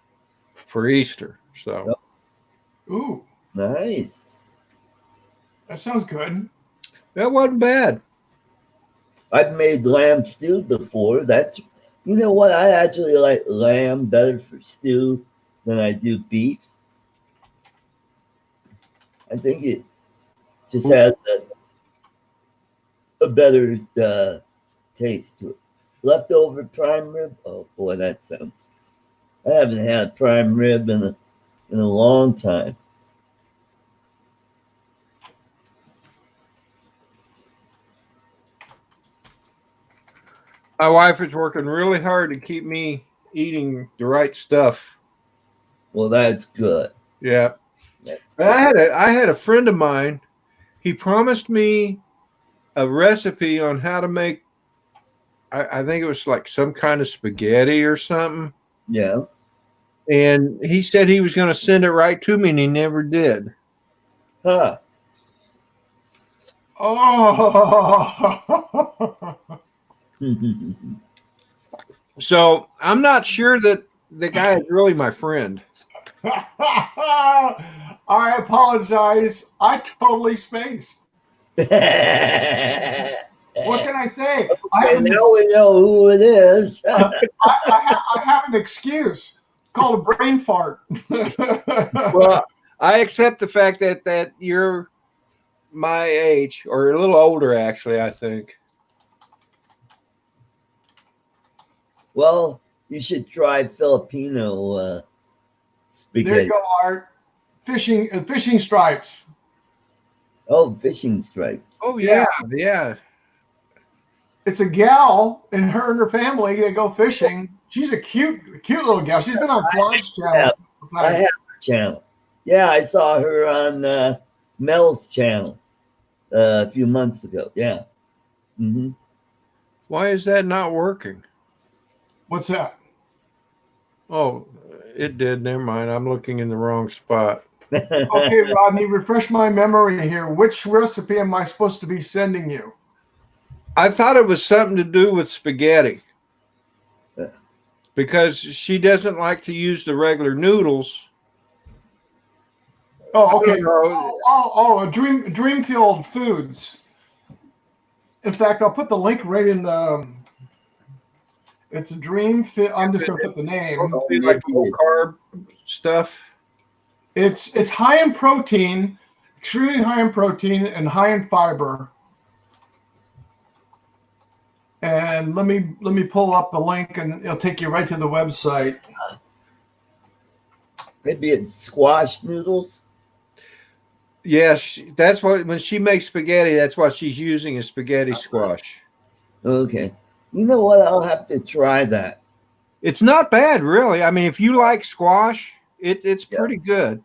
for Easter, so. Ooh, nice. That sounds good. That wasn't bad. I've made lamb stew before. You know what? I actually like lamb better for stew than I do beef. I think it just has a better taste to it. Leftover prime rib. Oh boy, that sounds. I haven't had prime rib in a long time. My wife is working really hard to keep me eating the right stuff. Well, that's good. Yeah. I had a friend of mine. He promised me a recipe on how to make, I think it was like some kind of spaghetti or something. Yeah. And he said he was going to send it right to me, and he never did. Huh. Oh. So I'm not sure that the guy is really my friend. I apologize. I totally spaced. What can I say? Now we know who it is. I have an excuse called a brain fart. Well, I accept the fact that you're my age, or a little older, actually, I think. Well, you should try Filipino spaghetti. There you go, Art. Fishing stripes. Oh, fishing stripes. Oh, yeah. Yeah. It's a gal, and her and her family, they go fishing. She's a cute little gal. She's been on Fly's channel. I have her channel. Yeah, I saw her on Mel's channel a few months ago. Yeah. Mm-hmm. Why is that not working? What's that? Oh, it did. Never mind. I'm looking in the wrong spot. Okay, Rodney, refresh my memory here. Which recipe am I supposed to be sending you? I thought it was something to do with spaghetti because she doesn't like to use the regular noodles. Oh, okay. I don't know. Dreamfield Foods. In fact, I'll put the link right in the. It's a Dreamfield. I'm just going to put the name. Like low carb stuff. It's high in protein, extremely high in protein, and high in fiber. And let me pull up the link, and it'll take you right to the website. Maybe it's squash noodles. Yes, that's what when she makes spaghetti, that's what she's using is spaghetti squash. Okay. You know what? I'll have to try that. It's not bad, really. I mean, if you like squash, it's pretty good.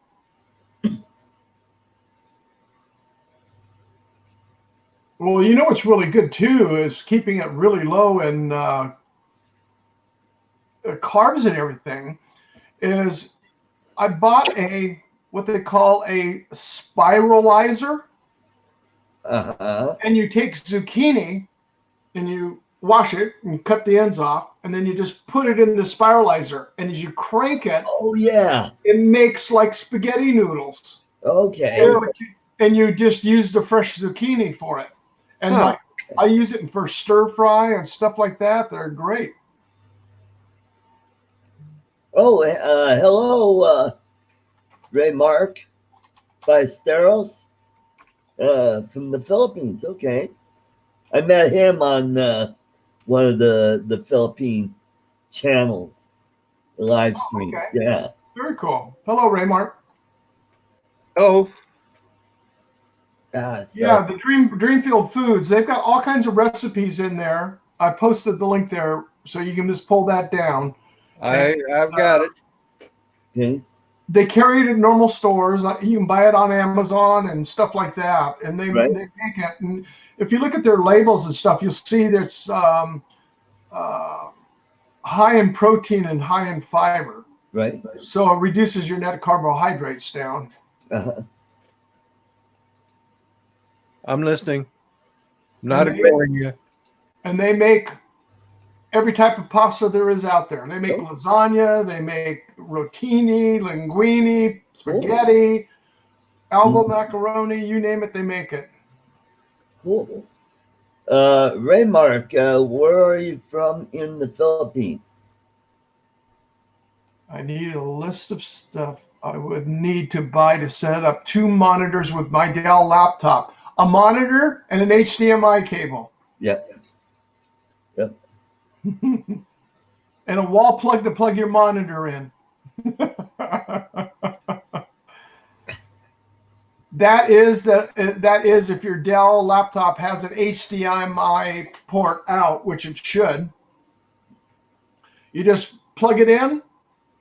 Well, you know what's really good too is keeping it really low in carbs and everything. Is I bought what they call a spiralizer, and you take zucchini and you wash it and you cut the ends off, and then you just put it in the spiralizer, and as you crank it, Oh yeah. it makes like spaghetti noodles. Okay. And you just use the fresh zucchini for it. And Huh. I use it for stir fry and stuff like that. They're great. Oh, hello, Ray Mark Ballesteros from the Philippines. Okay. I met him on one of the Philippine channels, live streams. Okay. Yeah. Very cool. Hello, Raymart. Oh, So, Yeah, the Dreamfield Foods. They've got all kinds of recipes in there. I posted the link there, so you can just pull that down. I've got it. Okay. They carry it in normal stores. You can buy it on Amazon and stuff like that. And they make it. And if you look at their labels and stuff, you'll see that it's high in protein and high in fiber. Right. So it reduces your net carbohydrates down. Uh-huh. I'm listening. Not And they- ignoring you. And they make every type of pasta there is out there. They make lasagna, they make rotini, linguine, spaghetti, albo macaroni, you name it, they make it. Cool. Ray Mark, where are you from in the Philippines? I need a list of stuff I would need to buy to set up 2 monitors with my Dell laptop. A monitor and an HDMI cable. Yep. Yep. And a wall plug to plug your monitor in. That is if your Dell laptop has an HDMI port out, which it should. You just plug it in,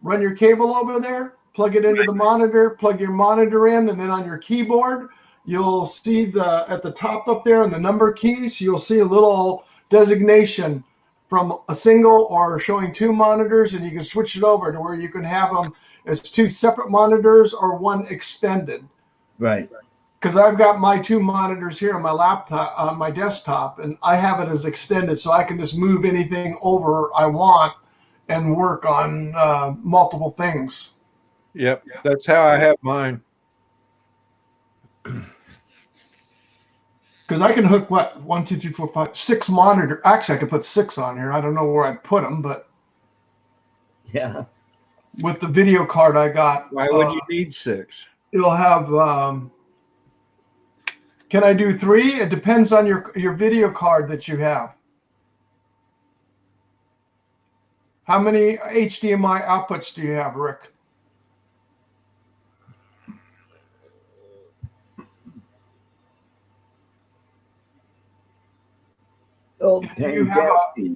run your cable over there, plug it into the monitor, plug your monitor in, and then on your keyboard, you'll see at the top up there in the number keys, you'll see a little designation from a single or showing 2 monitors, and you can switch it over to where you can have them as 2 separate monitors or 1 extended. Right. Because I've got my 2 monitors here on my laptop, on my desktop, and I have it as extended, so I can just move anything over I want and work on multiple things. Yep, that's how I have mine. Because I can hook 1, 2, 3, 4, 5, 6 monitor. Actually, I could put 6 on here. I don't know where I'd put them, but Yeah. with the video card I got, Why would you need 6? it'll have. Can I do 3? It depends on your video card that you have. How many HDMI outputs do you have, Rick? Oh, You have fantastic.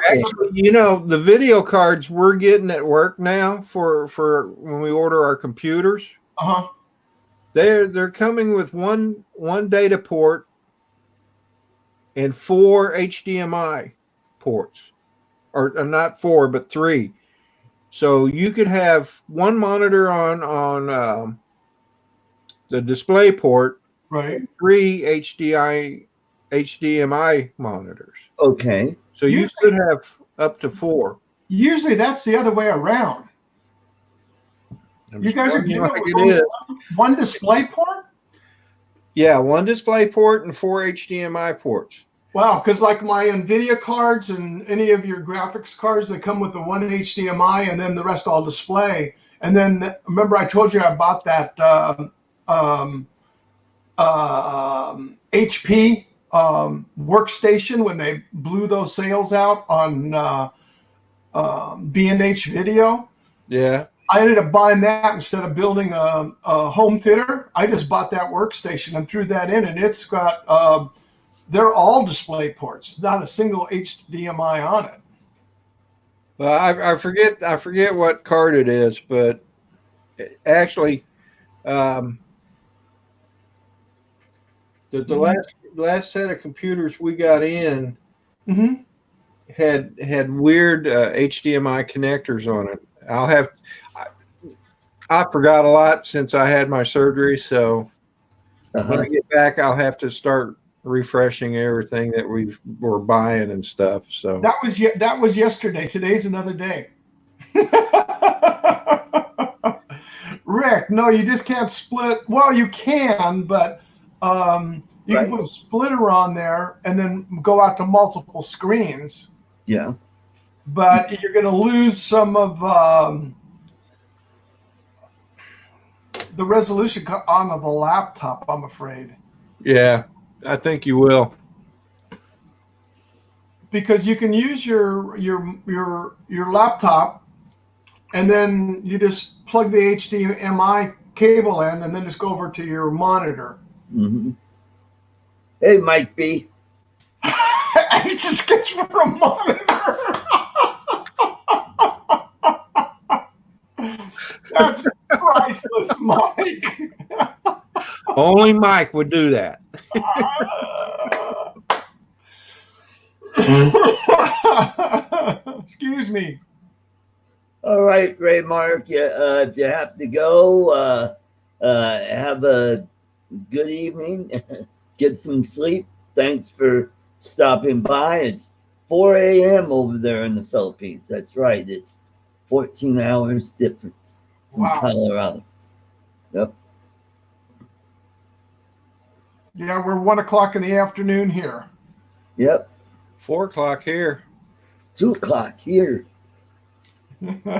Actually, the video cards we're getting at work now for when we order our computers, Uh-huh. they're coming with one data port and 4 HDMI ports, or not 4 but 3. So you could have one monitor on the display port, Right. 3 HDMI monitors. Okay. So you Usually- could have up to 4. Usually that's the other way around. I'm You just guys are telling you giving like it it is. one display port? Yeah, 1 display port and 4 HDMI ports. Wow, because like my NVIDIA cards and any of your graphics cards, they come with the one HDMI and then the rest all display. And then remember I told you I bought that HP workstation when they blew those sales out on B&H Video. Yeah. I ended up buying that instead of building a home theater. I just bought that workstation and threw that in, and it's got they're all display ports, not a single HDMI on it. Well, I forget what card it is, but actually, the last set of computers we got in Mm-hmm. had weird HDMI connectors on it. I forgot a lot since I had my surgery, so when I get back, I'll have to start refreshing everything that we're buying and stuff. So That was yesterday. Today's another day. Rick, no, you just can't split. Well, you can, but you can put a splitter on there and then go out to multiple screens. Yeah. But you're going to lose some of the resolution on the laptop, I'm afraid. yeah, I think you will. Because you can use your laptop, and then you just plug the HDMI cable in, and then just go over to your monitor. Mm-hmm. Hey, Mike B. I just get you for a monitor. That's priceless, Mike. Only Mike would do that. Excuse me. All right, Ray Mark. If you have to go, have a good evening. Get some sleep. Thanks for stopping by. It's 4 a.m. over there in the Philippines. That's right. It's 14 hours difference in Colorado. Yep. Yeah, we're 1 o'clock in the afternoon here. Yep. 4 o'clock here. 2 o'clock here. Mike,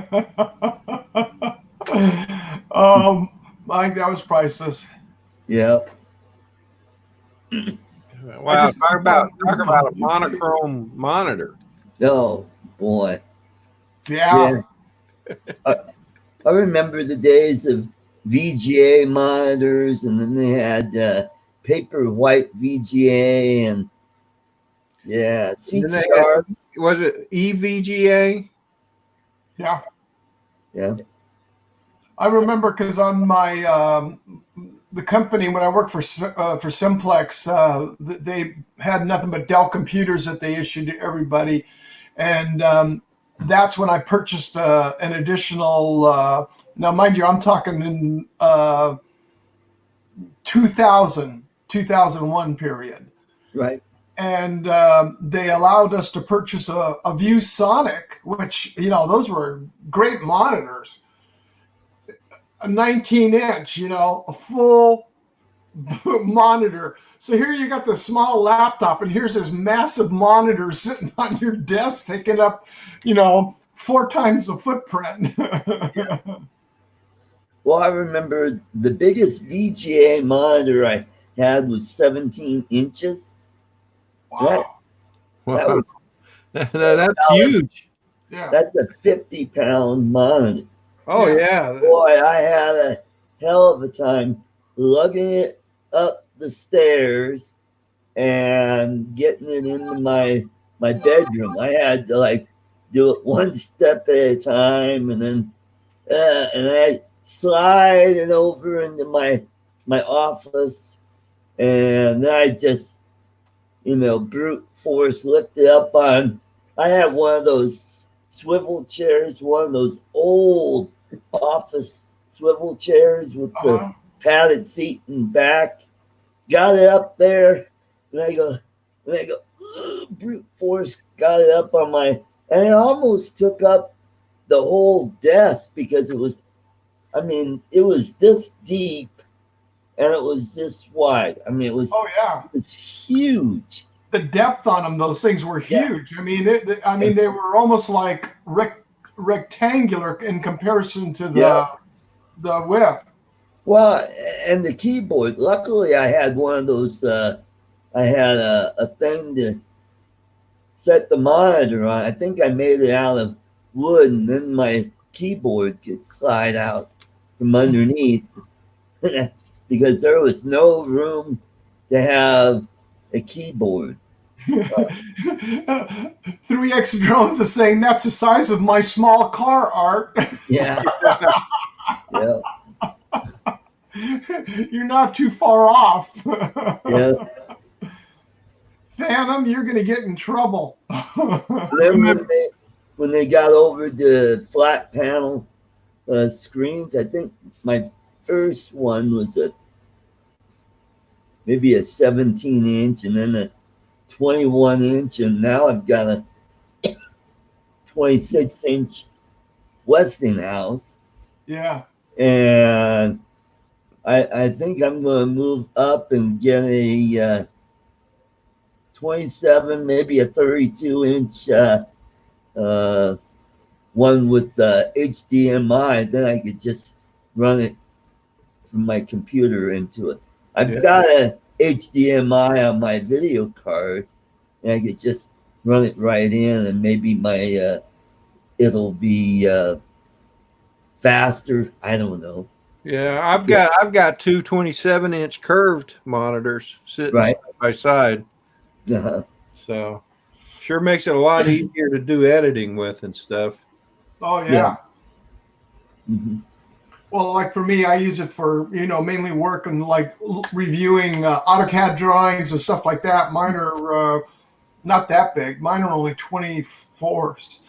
that was priceless. Yep. Wow, talk about a monochrome monitor. Oh boy. Yeah. I remember the days of VGA monitors, and then they had paper white VGA, and yeah, CTR. Was it EVGA? Yeah. Yeah. I remember because on my the company when I worked for Simplex, they had nothing but Dell computers that they issued to everybody, and that's when I purchased an additional. Now, mind you, I'm talking in 2001 period. Right. And they allowed us to purchase a ViewSonic, which, those were great monitors. A 19-inch, a full monitor. So here you got this small laptop, and here's this massive monitor sitting on your desk, taking up, 4 times the footprint. Well, I remember the biggest VGA monitor I had was 17 inches. Wow. That's huge. Yeah. That's a 50-pound monitor. Oh, yeah. Boy, I had a hell of a time lugging it up the stairs and getting it into my bedroom. I had to do it one step at a time, and then and I slide it over into my office, and then I just brute force lift it up on. I had one of those swivel chairs, one of those old office swivel chairs with padded seat and back. Got it up there, and I go, "Ugh," brute force got it up on my, and it almost took up the whole desk because it was, I mean, it was this deep and it was this wide. I mean, it was, Oh yeah, it was huge. the depth on them, those things were Yeah. huge. I mean, they were almost like rectangular in comparison to the width. Well, and the keyboard. Luckily, I had one of those. I had a thing to set the monitor on. I think I made it out of wood, and then my keyboard could slide out from underneath because there was no room to have a keyboard. 3X Drones is saying that's the size of my small car, Art. Yeah. Yeah. You're not too far off. Yeah. Phantom, you're going to get in trouble. Then when they got over the flat panel screens, I think my first one was maybe a 17-inch and then a 21-inch, and now I've got a 26-inch Westinghouse. Yeah. And I think I'm going to move up and get a 27, maybe a 32-inch one with the HDMI. Then I could just run it from my computer into it. I've got a HDMI on my video card, and I could just run it right in, and maybe my it'll be faster. I don't know. Yeah, I've got two 27-inch curved monitors sitting Right. side by side. Uh-huh. So sure makes it a lot easier to do editing with and stuff. Oh, yeah. Yeah. Mhm. Well, like for me, I use it for, mainly work and like reviewing AutoCAD drawings and stuff like that. Mine are not that big. Mine are only 24s.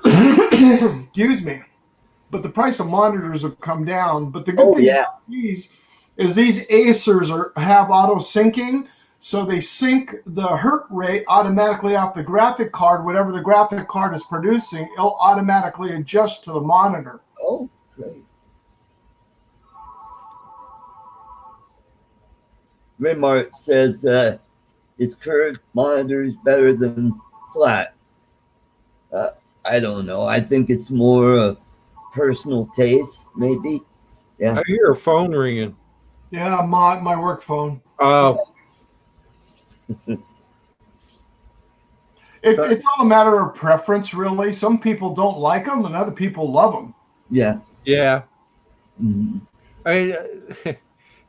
Excuse me. But the price of monitors have come down. But the good thing about these is these Acers have auto syncing. So they sync the hertz rate automatically off the graphic card. Whatever the graphic card is producing, it'll automatically adjust to the monitor. Oh, great. Remart says is curved monitors better than flat? I don't know. I think it's more personal taste, maybe. Yeah. I hear a phone ringing. Yeah, my work phone. Oh, It's all a matter of preference, really. Some people don't like them, and other people love them. Yeah. yeah. Mhm. I mean,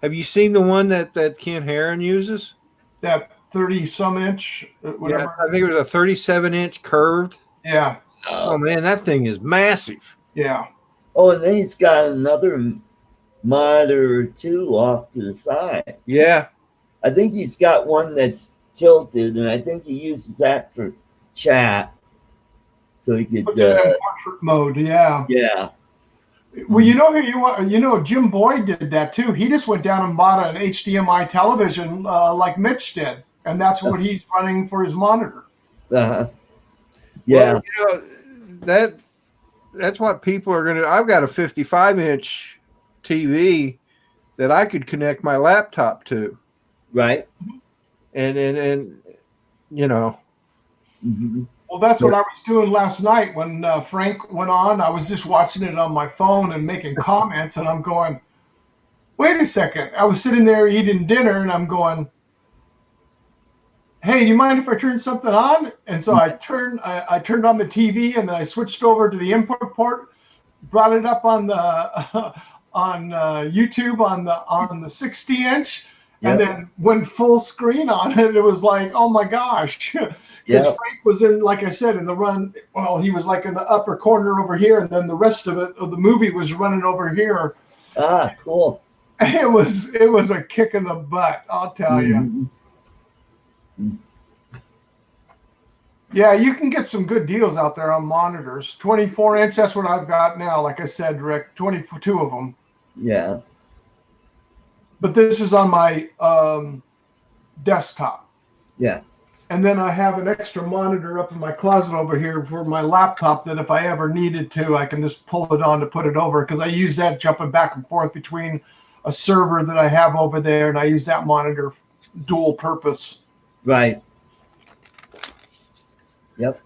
have you seen the one that Ken Heron uses? That 30-some inch, whatever. Yeah, I think it was a 37-inch curved. Yeah, Oh man, that thing is massive. yeah. Oh, and then he's got another monitor or two off to the side. Yeah, I think he's got one that's tilted, and I think he uses that for chat. So he could, Puts it in portrait mode. Yeah. yeah. Well, Jim Boyd did that too. He just went down and bought an HDMI television like Mitch did, and that's what he's running for his monitor. Uh-huh. Yeah. Well, that's what people are gonna. I've got a 55-inch TV that I could connect my laptop to, Right. and Mm-hmm. Well, that's what I was doing last night when Frank went on. I was just watching it on my phone and making comments, and I'm going, wait a second. I was sitting there eating dinner, and I'm going, hey, do you mind if I turn something on? And so I turned on the TV, and then I switched over to the input port, brought it up on the on YouTube on the 60-inch, and then went full screen on it. It was like, oh my gosh. Because Frank was in, like I said, in the run. Well, he was like in the upper corner over here, and then the rest of the movie was running over here. Ah, cool. It was a kick in the butt, I'll tell you. Mm-hmm. Yeah, you can get some good deals out there on monitors. 24-inch, that's what I've got now. Like I said, Rick, 22 of them. Yeah. but this is on my desktop. Yeah. And then I have an extra monitor up in my closet over here for my laptop that if I ever needed to, I can just pull it on to put it over, because I use that jumping back and forth between a server that I have over there, and I use that monitor dual purpose. Right. Yep.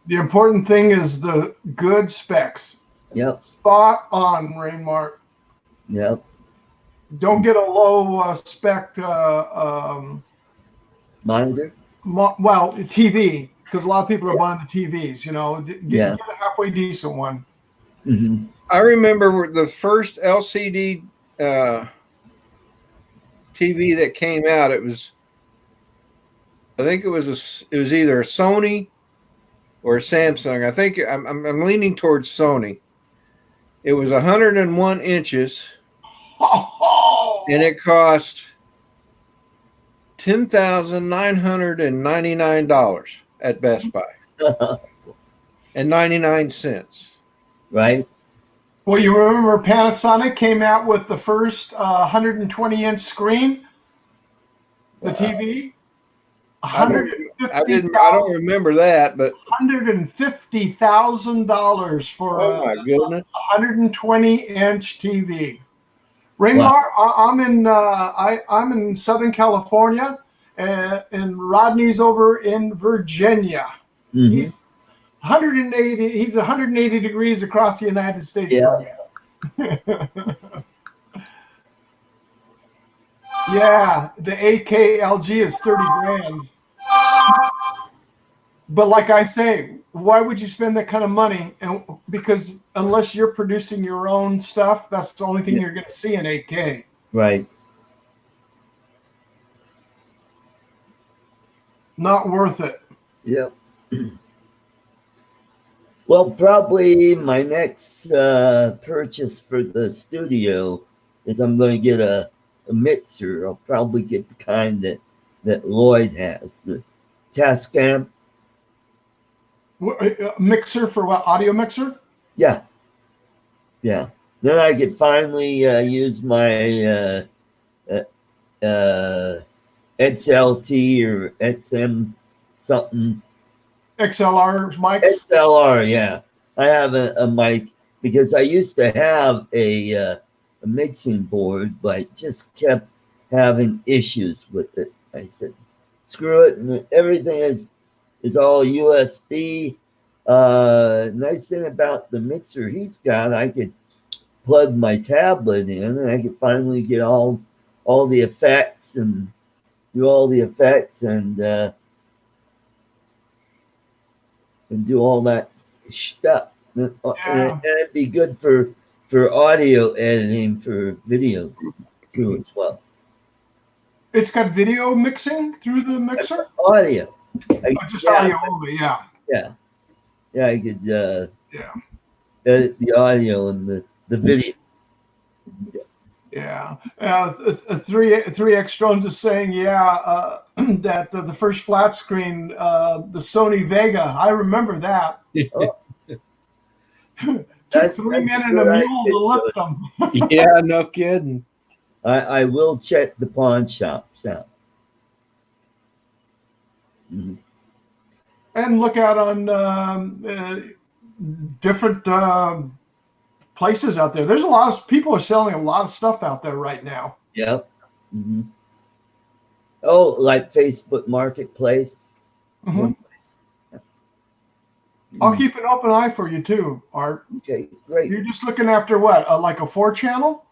The important thing is the good specs. Yep. Spot on, Rainmart. Yep. Don't get a low spec Monitor. well, TV, because a lot of people are buying the TVs. You know, get a halfway decent one. Mm-hmm. I remember the first LCD TV that came out. I think it was either a Sony or a Samsung. I think I'm leaning towards Sony. It was 101 inches, and it cost $10,999 at Best Buy and 99 cents. Right. Well, you remember Panasonic came out with the first 120-inch screen, the TV. I don't remember that, but $150,000 for oh my goodness, 120-inch TV. Rainmar, wow. I'm in Southern California, and Rodney's over in Virginia. Mm-hmm. He's 180 degrees across the United States. Yeah. Yeah, the 8K LG is 30 grand. But like I say, why would you spend that kind of money? And because unless you're producing your own stuff, that's the only thing you're going to see in 8K. Right. Not worth it. Yep. Well, probably my next purchase for the studio is I'm going to get a mixer. I'll probably get the kind that Lloyd has, the Tascam. A mixer for what? Audio mixer? Yeah. Yeah. Then I could finally use my XLT or XM something. XLR mics? XLR, yeah. I have a mic because I used to have a mixing board, but I just kept having issues with it. I said, screw it, and everything is all USB. Nice thing about the mixer he's got, I could plug my tablet in, and I could finally get all the effects and do all the effects and do all that stuff. And it'd be good for audio editing for videos too as well. It's got video mixing through the mixer? Audio. Just audio only, yeah. Yeah. Yeah, I could edit the audio and the video. Yeah. 3X Drones is saying, that the first flat screen, the Sony Vega, I remember that. Took 3 men and a mule to lift them. Yeah, no kidding. I will check the pawn shop. Mm-hmm. And look out on different places out there. There's a lot of people are selling a lot of stuff out there right now. Yep. Mm-hmm. Oh, like Facebook Marketplace. Mm-hmm. I'll keep an open eye for you too, Art. Okay, great. You're just looking after what, like a 4-channel?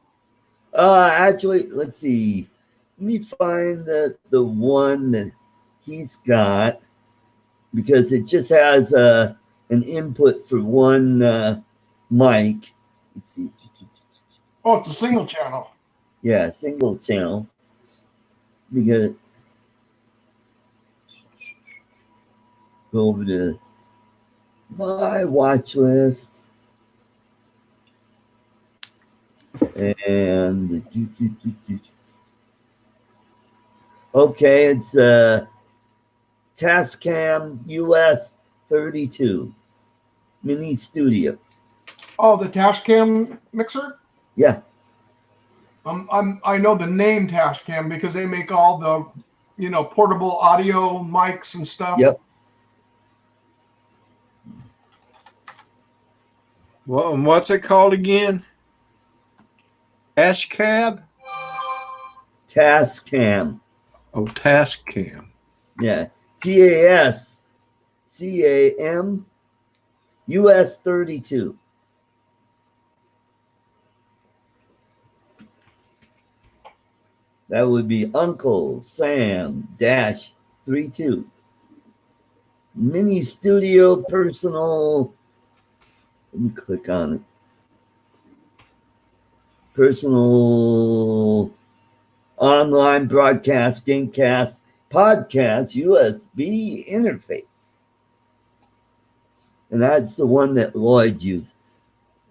Actually, let's see. Let me find the one that he's got, because it just has an input for one mic. Let's see. Oh, it's a single channel. Yeah, single channel. Because go over to my watch list. And okay, it's Tascam US 32 Mini Studio. Oh, the Tascam mixer? Yeah. I know the name Tascam because they make all the, portable audio mics and stuff. Yep. Well, and what's it called again? Ashcab? Tascam. Oh, Tascam. Yeah. TASCAM US 32. That would be Uncle Sam dash 32. Mini Studio Personal. Let me click on it. Personal online broadcast, gamecast, podcast, USB interface. And that's the one that Lloyd uses.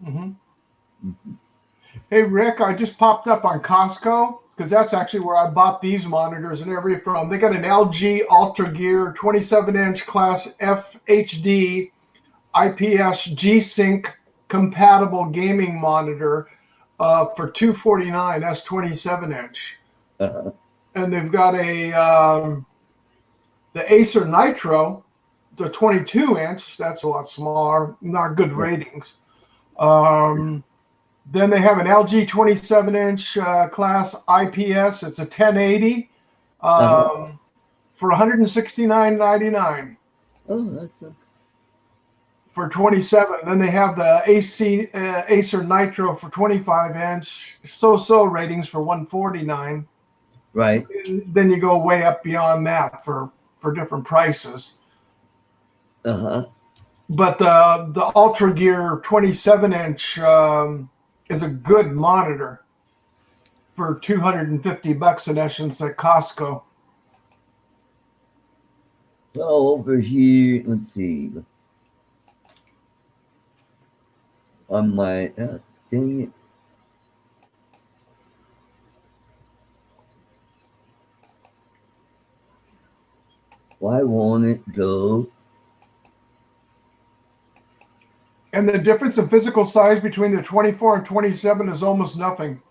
Mm-hmm. Hey, Rick, I just popped up on Costco because that's actually where I bought these monitors and everything from. They got an LG Ultra Gear 27-inch class FHD IPS G-Sync compatible gaming monitor for $249. That's 27-inch. Uh-huh. And they've got the Acer Nitro, the 22-inch. That's a lot smaller, not good ratings. Then they have an LG 27-inch class IPS. It's a 1080 for $169.99. Oh, that's for 27. Then they have the Acer Nitro for 25-inch, so-so ratings for $149. right. And then you go way up beyond that for different prices. Uh-huh. But the Ultra Gear 27-inch is a good monitor for $250 in essence at Costco. Well, over here, let's see. On my, dang it. Why won't it go? And the difference in physical size between the 24 and 27 is almost nothing.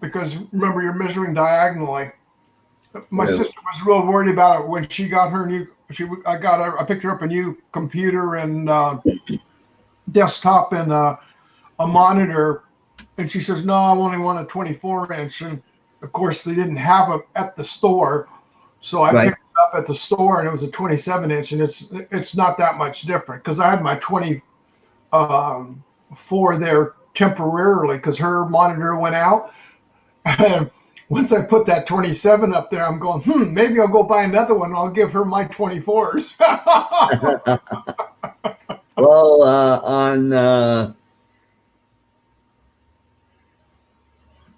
Because remember, you're measuring diagonally. My sister was real worried about it when she got her new. I picked her up a new computer and desktop and a monitor, and she says, "No, I only want a 24-inch." And of course, they didn't have it at the store, so I picked it up at the store, and it was a 27-inch, and it's not that much different because I had my 24 there temporarily because her monitor went out. And once I put that 27 up there, I'm going, maybe I'll go buy another one. I'll give her my 24s. Well,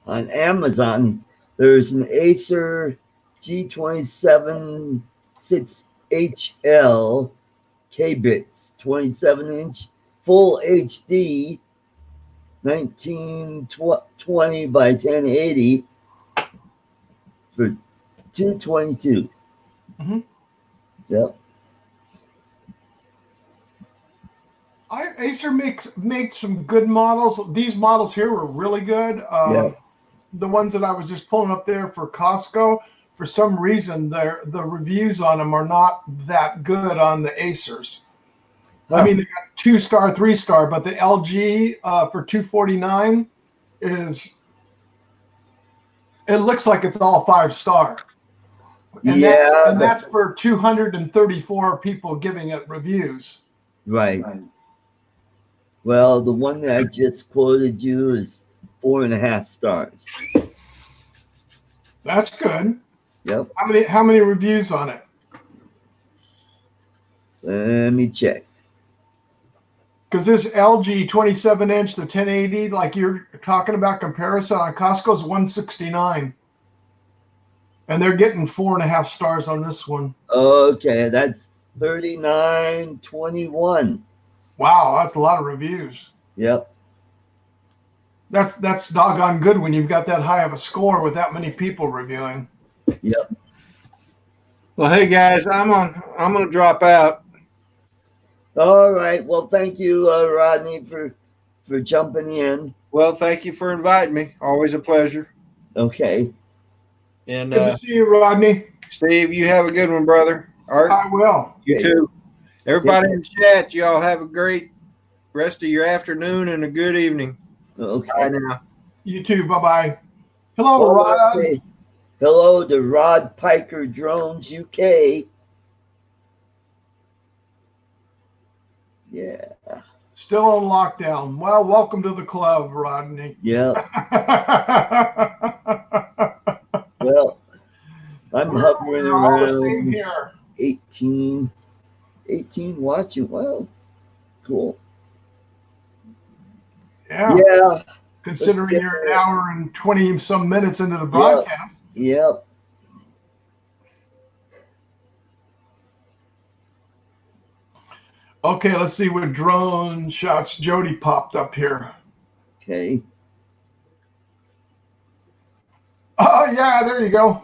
on Amazon, there's an Acer G27 6HL K-Bits 27-inch full HD 1920 by 1080 for $222. Mm-hmm. Yep. Acer makes some good models. These models here were really good. Yeah. The ones that I was just pulling up there for Costco, for some reason, the reviews on them are not that good on the Acers. Huh. I mean, they got 2-star, 3-star, but the LG for $249 it looks like it's all 5-star. And that's for 234 people giving it reviews. Right. Well, the one that I just quoted you is 4.5 stars. That's good. Yep. How many reviews on it? Let me check. Because this LG 27-inch, the 1080, like you're talking about comparison on Costco's $169. And they're getting 4.5 stars on this one. Okay, that's $39.21. Wow, that's a lot of reviews. Yep. That's doggone good when you've got that high of a score with that many people reviewing. Yep. Well, hey guys, I'm going to drop out. All right. Well, thank you, Rodney, for for jumping in. Well, thank you for inviting me. Always a pleasure. Okay. And Good to see you, Rodney. Steve, you have a good one, brother. Art, I will. you Okay. too. Everybody in the chat, y'all have a great rest of your afternoon and a good evening. Okay. Bye now. You too. Bye-bye. Hello, Well, let's Rod. say hello to Rod Piker Drones UK. Yeah. Still on lockdown. Well, welcome to the club, Rodney. Yeah. Well, I'm hovering We're all the same around here. 18 watching. Well, cool. Yeah. Yeah. Considering Let's you're get an hour and 20 some minutes into the broadcast. Yep. Okay, let's see what drone shots Jody popped up here. Okay. Oh, yeah, there you go.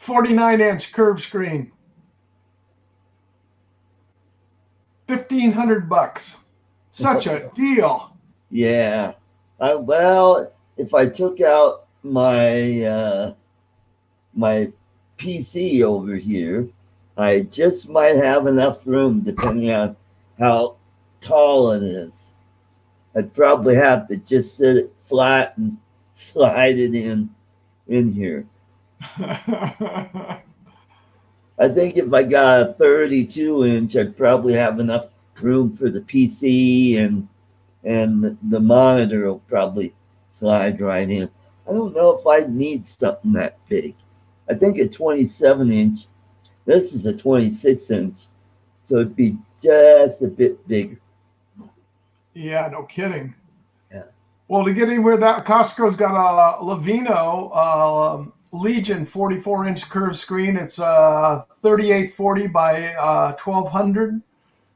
49-inch curved screen. $1,500. Such a deal. Yeah. Well, if I took out my my PC over here, I just might have enough room depending on how tall it is. I'd probably have to just sit it flat and slide it in here. I think if I got a 32-inch, I'd probably have enough room for the PC and the monitor will probably slide right in. I don't know if I'd need something that big. I think a 27-inch. This is a 26-inch, so it'd be just a bit bigger. Yeah, no kidding. Yeah. Well, to get anywhere, that Costco's got a Levino Legion 44-inch curved screen. It's 3840 by 1200.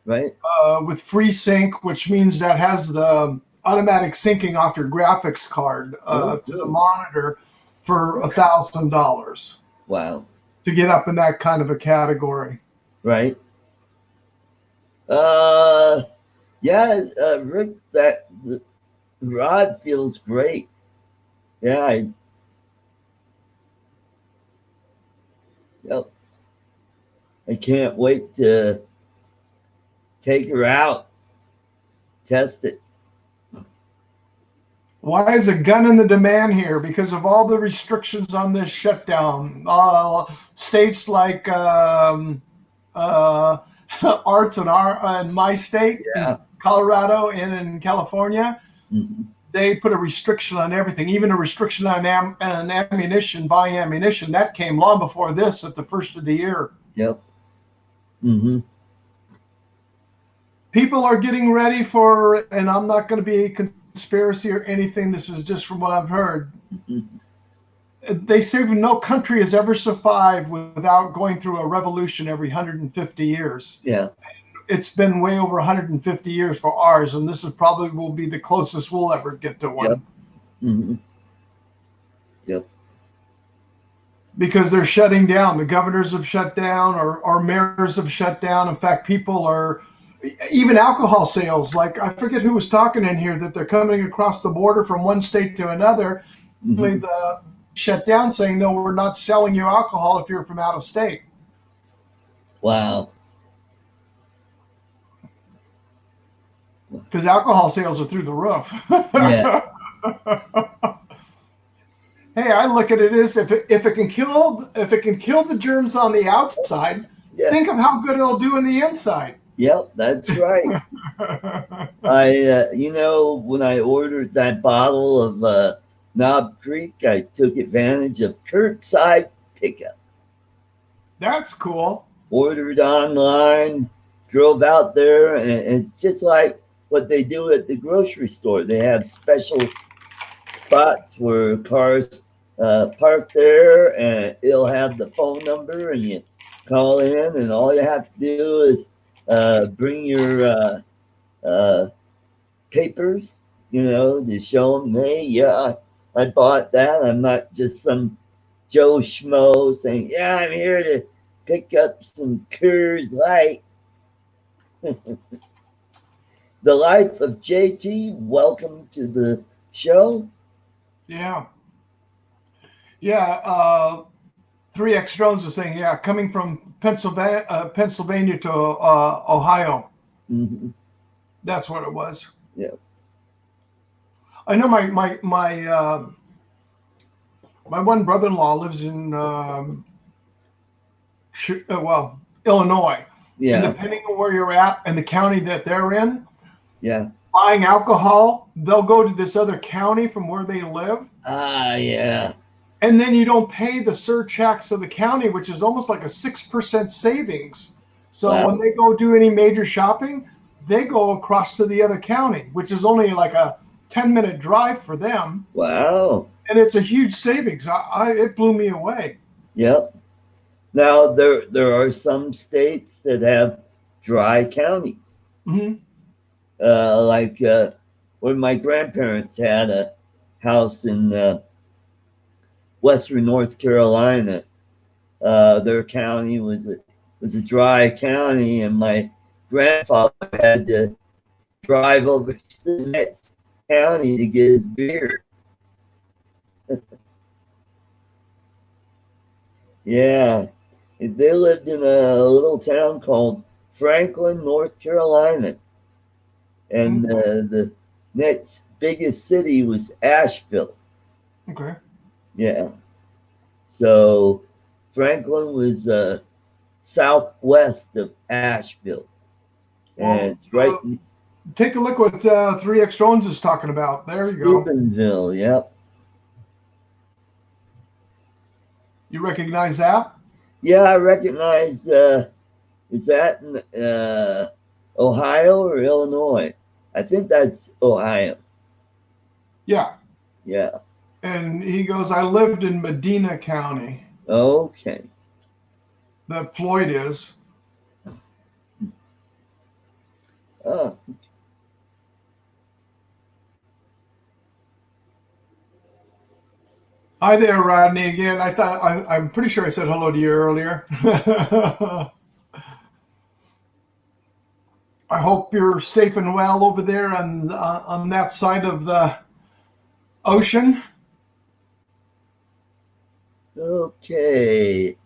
Right? With FreeSync, which means that has the automatic syncing off your graphics card to the monitor for $1,000 Wow. to get up in that kind of a category. Right? Yeah, Rick, the rod feels great. Yeah, yep. I can't wait to take her out, test it. Why is a gun in the demand here? Because of all the restrictions on this shutdown. States like Arts in my state, Yeah. Colorado, and in California, Mhm. they put a restriction on everything, even a restriction on ammunition, buying ammunition. That came long before this at the first of the year. Yep. Mm-hmm. People are getting ready for, and I'm not going to be a conspiracy or anything. This is just from what I've heard. They say no country has ever survived without going through a revolution every 150 years. Yeah. It's been way over 150 years for ours, and this is probably will be the closest we'll ever get to one. Yep. Mm-hmm. Yep. Because they're shutting down. The governors have shut down, or mayors have shut down. In fact, people are, even alcohol sales, like I forget who was talking in here, that they're coming across the border from one state to another. Mm-hmm. The shut down saying, no, we're not selling you alcohol if you're from out of state. Wow. Because alcohol sales are through the roof. Yeah. Hey, I look at it as if it can kill the germs on the outside, Yeah. think of how good it'll do in the inside. Yep, that's right. When I ordered that bottle of Knob Creek, I took advantage of curbside pickup. That's cool. Ordered online, drove out there, and it's just like what they do at the grocery store. They have special spots where cars park there, and it'll have the phone number, and you call in, and all you have to do is bring your papers, to show them, hey, yeah, I bought that. I'm not just some Joe Schmo saying, yeah, I'm here to pick up some Coors Light. The Life of JT. Welcome to the show. Yeah. Three X Drones was saying, yeah, coming from Pennsylvania to Ohio. Mhm. That's what it was. Yeah. I know my one brother-in-law lives in Illinois. And Yeah. depending on where you're at and the county that they're in, Yeah. buying alcohol, they'll go to this other county from where they live. Ah, yeah. And then you don't pay the surtax of the county, which is almost like a 6% savings. So Wow. when they go do any major shopping, they go across to the other county, which is only like a 10-minute drive for them. Wow. And it's a huge savings. It blew me away. Yep. Now there are some states that have dry counties. Hmm. Like when my grandparents had a house in western North Carolina, their county was a dry county, and my grandfather had to drive over to the next county to get his beer. Yeah, they lived in a little town called Franklin, North Carolina, and the next biggest city was Asheville. Okay. Yeah, so Franklin was southwest of Asheville, and it's right in Take a look what 3X Drones is talking about. There you go. Steubenville. Yep. You recognize that? Yeah, I recognize. Is that in Ohio or Illinois? I think that's Ohio. Yeah. Yeah. And he goes, I lived in Medina County. Okay. That Floyd is. Oh. Hi there, Rodney. Again, I'm pretty sure I said hello to you earlier. I hope you're safe and well over there on that side of the ocean. Okay.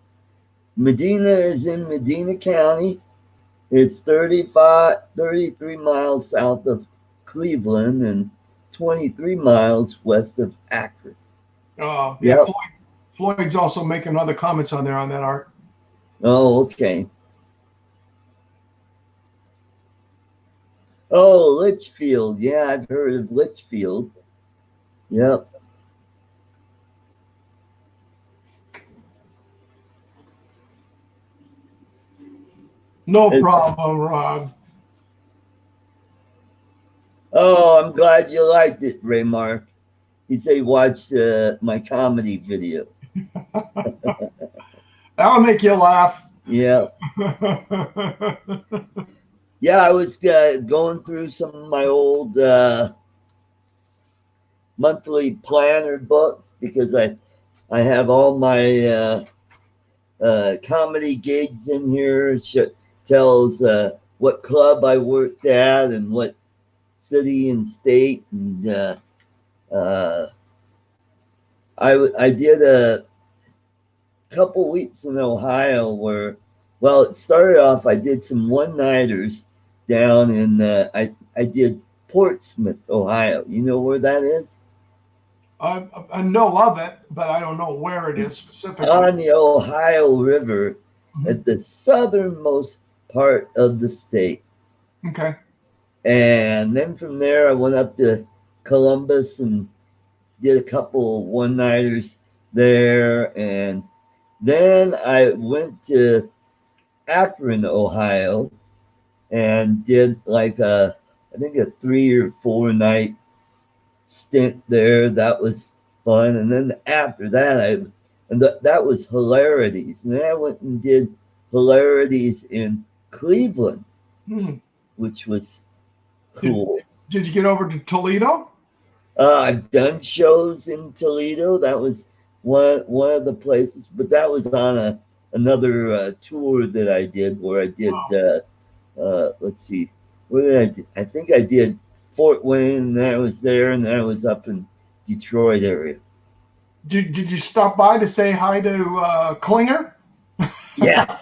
Medina is in Medina County. It's 33 miles south of Cleveland and 23 miles west of Akron. Yeah, Yep. Floyd's also making other comments on there on that art. Oh, okay. Oh, Litchfield. Yeah, I've heard of Litchfield. Yep. No problem, Rod. Oh, I'm glad you liked it, Ray Mark. He said he watched my comedy video. That'll make you laugh. Yeah. Yeah, I was going through some of my old monthly planner books because I have all my comedy gigs in here. It tells what club I worked at and what city and state, and I did a couple weeks in Ohio where, well, it started off, I did some one-nighters down in I did Portsmouth, Ohio. You know where that is? I know of it, but I don't know where it is specifically. On the Ohio River, at the southernmost part of the state. Okay. And then from there, I went up to Columbus and did a couple one-nighters there. And then I went to Akron, Ohio, and did like I think a 3 or 4 night stint there. That was fun. And then after that, that was Hilarities. And then I went and did Hilarities in Cleveland, which was cool. Did you get over to Toledo? I've done shows in Toledo. That was one of the places, but that was on another tour that I did where I did let's see, What did I do? I think I did Fort Wayne, and then I was there, and then I was up in Detroit area. Did you stop by to say hi to Klinger? Yeah.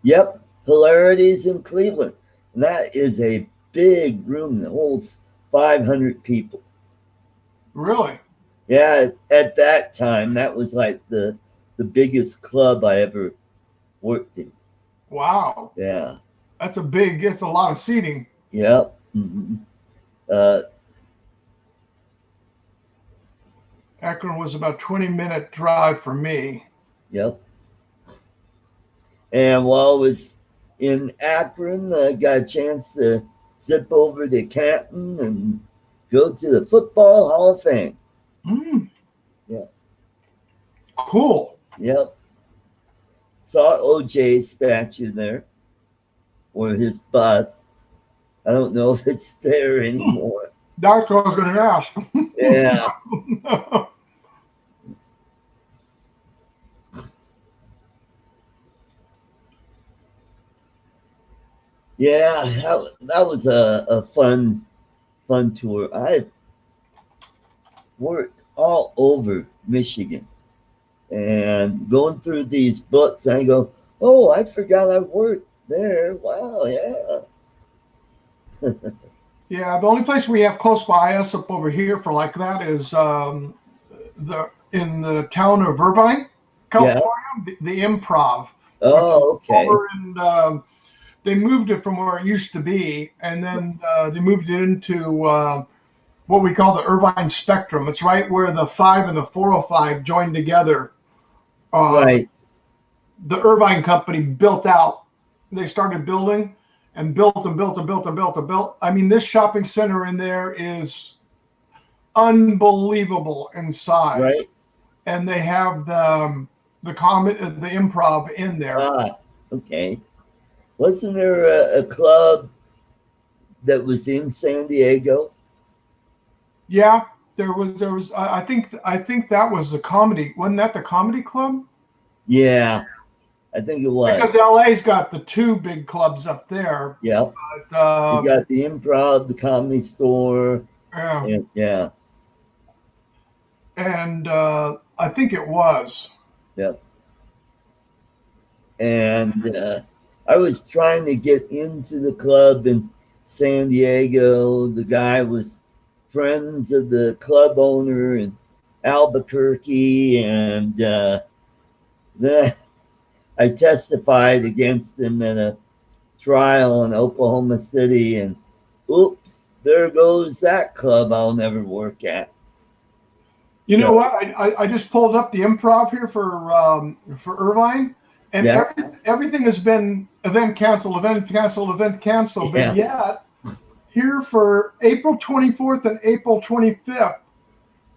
Yep. Hilarities in Cleveland. And that is a big room that holds 500 people. Really? Yeah, at that time, that was like the biggest club I ever worked in. Wow. Yeah. That's a lot of seating. Yep. hmm Akron was about 20-minute drive for me. Yep. And while I was in Akron, I got a chance to zip over to Canton and go to the Football Hall of Fame. Mm. Yeah. Cool. Yep. Saw OJ's statue there, or his bust. I don't know if it's there anymore. That's what I was going to ask. Yeah. Yeah, that was a fun tour. I worked all over Michigan and going through these books. I go, oh, I forgot I worked there. Wow, yeah. Yeah, the only place we have close by us up over here for like that is in the town of Irvine, California, the Improv. Oh, okay. Over in, they moved it from where it used to be, and then they moved it into what we call the Irvine Spectrum. It's right where the 5 and the 405 joined together. Right. The Irvine company built out. They started building and built and built and built and built and built. I mean, this shopping center in there is unbelievable in size. Right. And they have the Improv in there. Ah, okay. Wasn't there a club that was in San Diego? Yeah, there was. I think that was the comedy. Wasn't that the comedy club? Yeah, I think it was. Because LA's got the two big clubs up there. Yeah. But, you got the Improv, the Comedy Store. yeah. And, yeah. And I think it was. Yep. And I was trying to get into the club in San Diego. The guy was friends of the club owner in Albuquerque, and then I testified against him in a trial in Oklahoma City, and oops, there goes that club I'll never work at. You know what? I just pulled up the Improv here for Irvine, and everything has been event canceled. Yeah. But yet, here for April 24th and April 25th,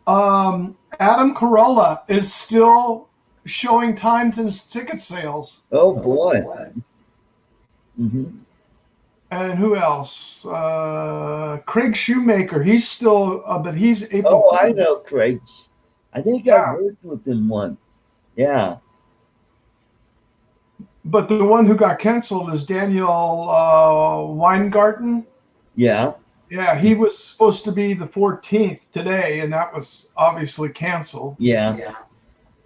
Adam Carolla is still showing times in his ticket sales. Oh boy. Mm-hmm. And who else? Craig Shoemaker. He's still, but he's April. Oh, I know Craig. I think I worked with him once. Yeah. But the one who got canceled is Daniel Weingarten. Yeah. Yeah, he was supposed to be the 14th today, and that was obviously canceled. Yeah.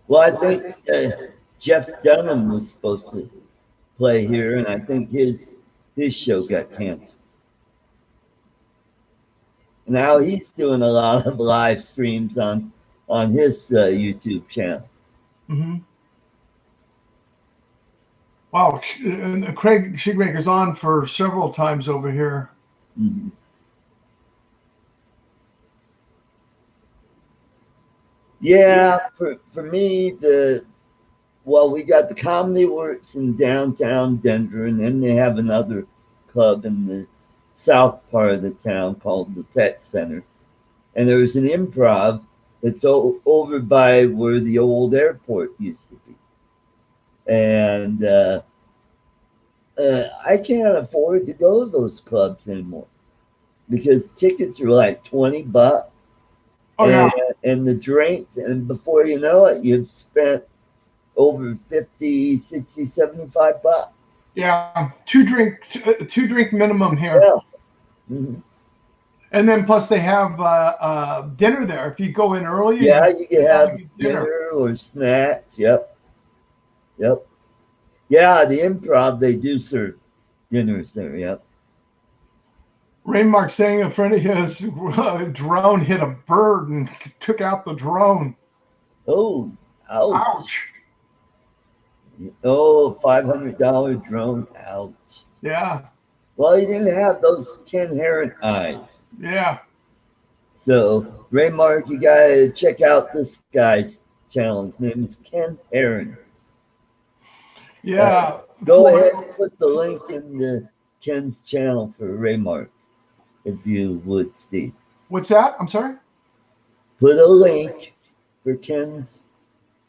Well, I think Jeff Dunham was supposed to play here, and I think his show got canceled. Now he's doing a lot of live streams on his YouTube channel. Mm-hmm. Wow, and Craig Shoemaker's on for several times over here. Mm-hmm. Yeah, for me, we got the Comedy Works in downtown Denver, and then they have another club in the south part of the town called the Tech Center. And there's an Improv that's over by where the old airport used to be. And I can't afford to go to those clubs anymore because tickets are like $20. Oh, yeah. And the drinks, and before you know it, you've spent over 50, 60, 75 bucks. Yeah, two drink minimum here. Yeah. Mhm. And then plus they have dinner there. If you go in early, Yeah, you can have get dinner or snacks. Yep. Yep. Yeah, the Improv, they do serve dinners there. Yep. Rainmark saying a friend of his drone hit a bird and took out the drone. Oh, ouch. Ouch. Oh, $500 drone. Ouch. Yeah. Well, he didn't have those Ken Heron eyes. Yeah. So, Raymark, you gotta check out this guy's channel. His name is Ken Heron. Yeah. Go ahead and put the link in the Ken's channel for Raymark, if you would, Steve. What's that? I'm sorry? Put a link for Ken's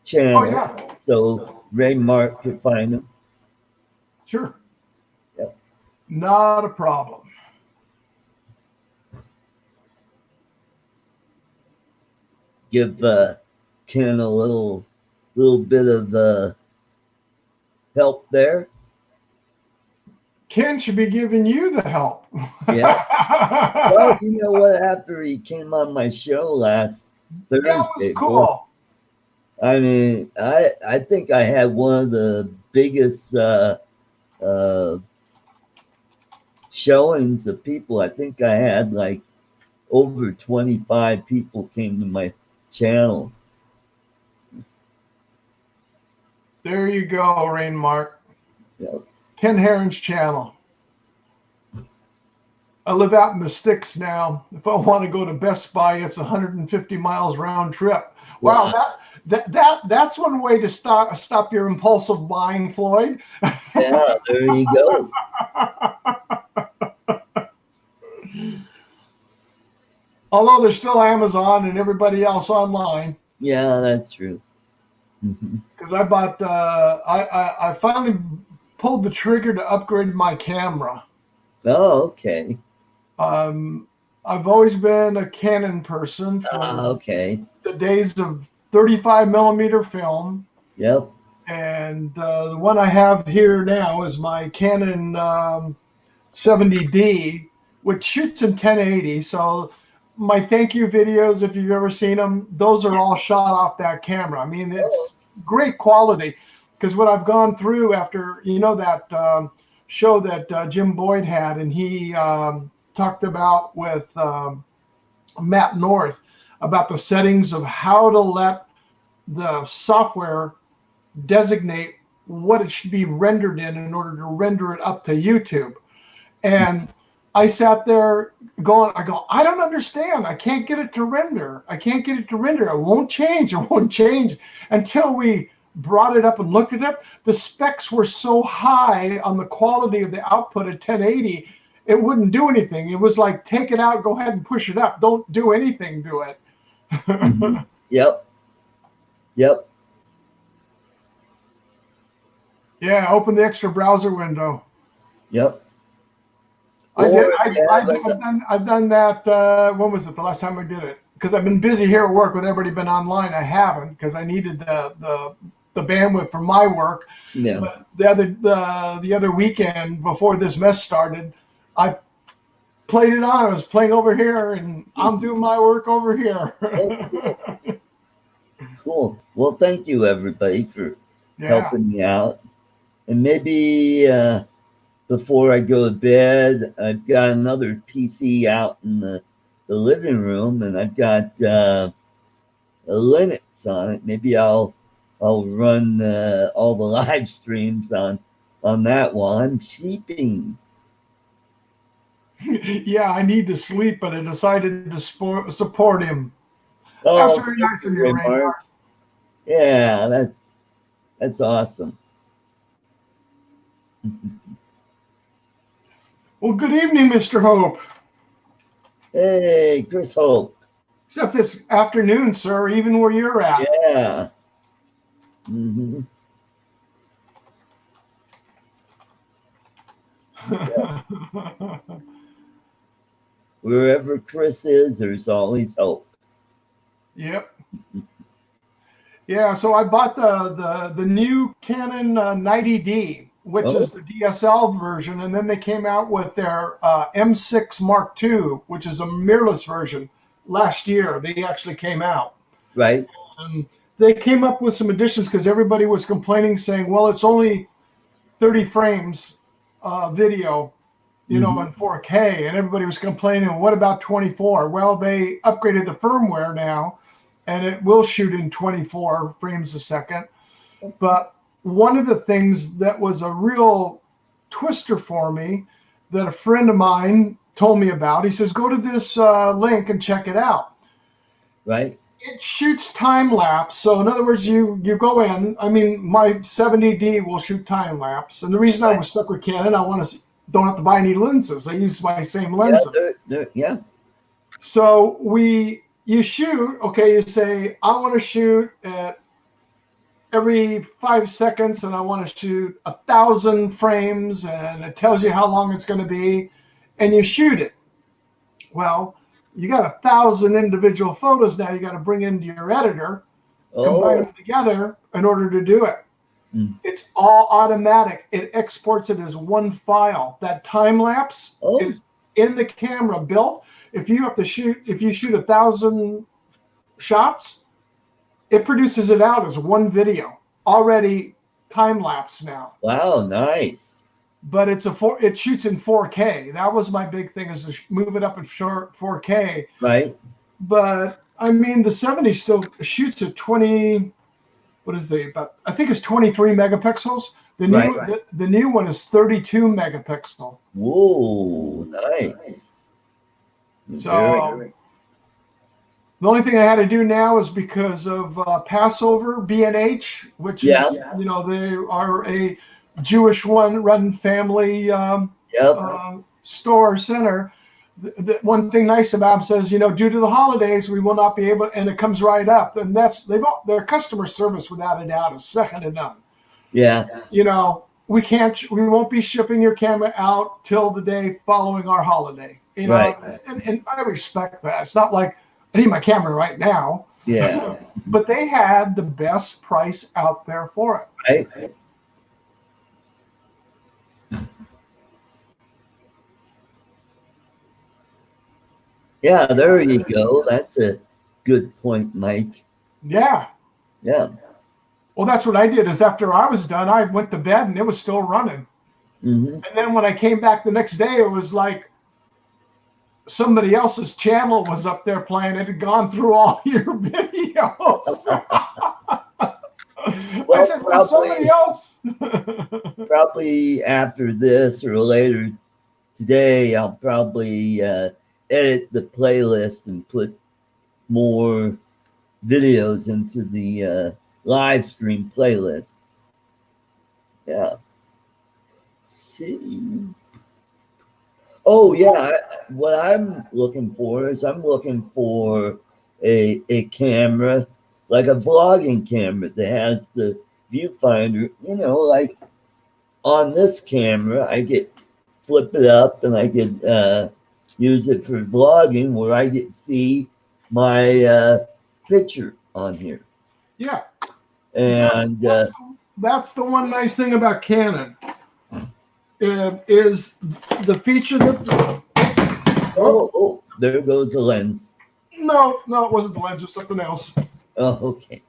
channel Oh, yeah. so Raymark could find him. Sure. Yep. Not a problem. Give Ken a little bit of help there. Ken should be giving you the help. Yeah. Well, you know what? After he came on my show last Thursday, that was cool. I mean, I think I had one of the biggest showings of people. I think I had like over 25 people came to my channel. There you go, Rainmark. Yep. Ken Heron's channel. I live out in the sticks now. If I want to go to Best Buy, it's 150 miles round trip. Wow, that's one way to stop your impulsive buying, Floyd. Yeah, there you go. Although there's still Amazon and everybody else online. Yeah, that's true. Because I bought, I finally pulled the trigger to upgrade my camera. Oh, okay. I've always been a Canon person for okay. the days of 35 millimeter film. Yep. And the one I have here now is my Canon 70D, which shoots in 1080. So my thank you videos, if you've ever seen them, those are all shot off that camera. I mean, it's great quality. Because what I've gone through after, that show that Jim Boyd had, and he talked about with Matt North about the settings of how to let the software designate what it should be rendered in order to render it up to YouTube. And I sat there going, I don't understand. I can't get it to render. It won't change. Until we brought it up and looked at it. The specs were so high on the quality of the output at 1080, it wouldn't do anything. It was like, take it out, go ahead and push it up. Don't do anything to it. Mm-hmm. Yep. Yep. Yeah, open the extra browser window. Yep. I've done that. When was it? The last time I did it? Because I've been busy here at work with everybody been online. I haven't because I needed the bandwidth for my work. Yeah. But the other weekend before this mess started, I played it on. I was playing over here, and I'm doing my work over here. Cool. Well, thank you everybody for helping me out. And maybe before I go to bed, I've got another PC out in the living room, and I've got a Linux on it. Maybe I'll run all the live streams on that while I'm sleeping. Yeah, I need to sleep, but I decided to support him. Oh, that's very nice of you, Rainmark. Yeah, that's awesome. Well, good evening, Mr. Hope. Hey, Chris Hope. Except it's afternoon, sir, even where you're at. Yeah. Mm-hmm. Yeah. Wherever Chris is, there's always hope. Yep. Yeah, so I bought the new Canon 90D, which Oh. is the DSL version, and then they came out with their M6 Mark II, which is a mirrorless version. Last year, they actually came out. Right. They came up with some additions because everybody was complaining, saying, "Well, it's only 30 frames video, you know, in 4K," and everybody was complaining, "What about 24?" Well, they upgraded the firmware now, and it will shoot in 24 frames a second. But one of the things that was a real twister for me that a friend of mine told me about, he says, "Go to this link and check it out." Right. It shoots time lapse. So in other words, you go in. I mean, my 70D will shoot time lapse, and the reason I was stuck with Canon, I want to don't have to buy any lenses. I use my same lenses. Yeah. So you shoot. Okay, you say I want to shoot at every 5 seconds, and I want to shoot 1,000 frames, and it tells you how long it's going to be, and you shoot it. Well, you got 1,000 individual photos now. You got to bring into your editor, combine them together in order to do it. It's all automatic. It exports it as one file. That time lapse is in the camera built. If you shoot 1,000 shots, it produces it out as one video, already time lapse now. Wow, nice. But it shoots in 4K. That was my big thing, is to move it up in 4K. Right. But I mean, the 70 still shoots at 20. What is the about? I think it's 23 megapixels. The new one is 32 megapixel. Whoa, nice. So the only thing I had to do now is because of Passover, B&H, which is, you know, they are a Jewish run family store center. The one thing nice about them says, you know, due to the holidays, we will not be able, and it comes right up. And their customer service, without a doubt, is second to none. Yeah. You know, we won't be shipping your camera out till the day following our holiday. You know, Right. And I respect that. It's not like I need my camera right now. Yeah. But they had the best price out there for it. Right. Yeah, there you go. That's a good point, Mike. Yeah. Yeah. Well, that's what I did. Is after I was done, I went to bed and it was still running. And then when I came back the next day, it was like somebody else's channel was up there playing. It had gone through all your videos. I said, well, somebody else. Probably after this or later today, I'll probably edit the playlist and put more videos into the live stream playlist. Yeah. See. Oh yeah, what I'm looking for is I'm looking for a camera, like a vlogging camera that has the viewfinder, you know, like on this camera, I get flip it up and I could use it for vlogging where I get to see my picture on here. Yeah. And that's the one nice thing about Canon. Is the feature that oh, there goes the lens. No, it wasn't the lens, it was something else. Oh, okay.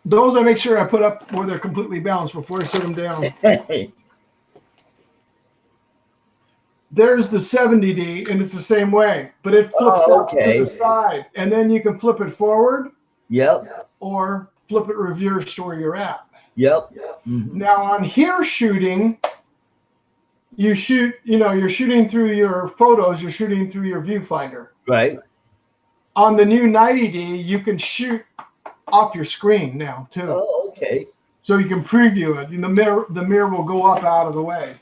Those I make sure I put up where they're completely balanced before I set them down. There's the 70D, and it's the same way, but it flips out to the side, and then you can flip it forward. Yep. Or flip it reverse to where you're at. Yep. Now on here shooting, you shoot, you know, you're shooting through your photos, you're shooting through your viewfinder. Right. On the new 90D, you can shoot off your screen now too. Oh, okay. So you can preview it, and the mirror will go up out of the way.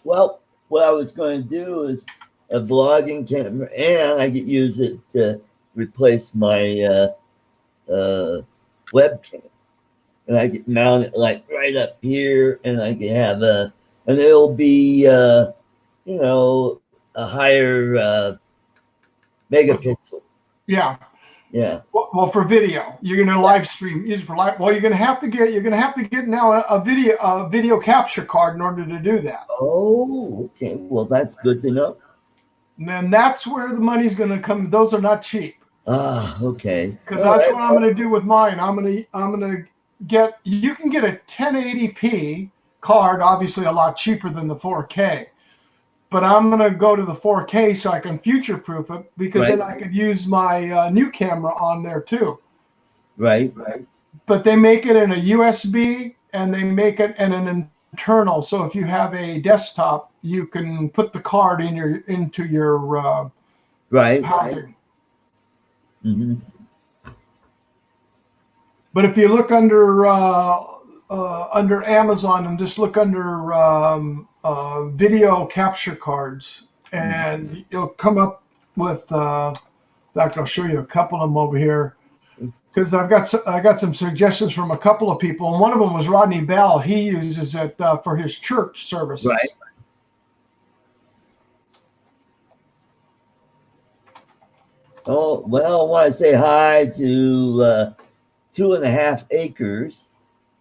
Well, what I was going to do is a vlogging camera, and I could use it to replace my webcam. And I could mount it like right up here, and I could have and it'll be, you know, a higher megapixel. Yeah. Yeah. Well, for video, you're going to live stream. Use it for live. Well, you're going to have to get now a video capture card in order to do that. Oh, okay. Well, that's good to know. And then that's where the money's going to come. Those are not cheap. Ah, okay. Because All that's right. what I'm going to do with mine. I'm going to get. You can get a 1080p card, obviously a lot cheaper than the 4K. But I'm going to go to the 4K so I can future-proof it, because then I could use my new camera on there too. Right. But they make it in a USB and they make it in an internal. So if you have a desktop, you can put the card into your housing. Mm-hmm. But if you look under Amazon and just look under video capture cards, and you'll come up with. In fact, I'll show you a couple of them over here, because I got some suggestions from a couple of people, and one of them was Rodney Bell. He uses it for his church services. Right. Oh, well, I want to say hi to 2.5 Acres.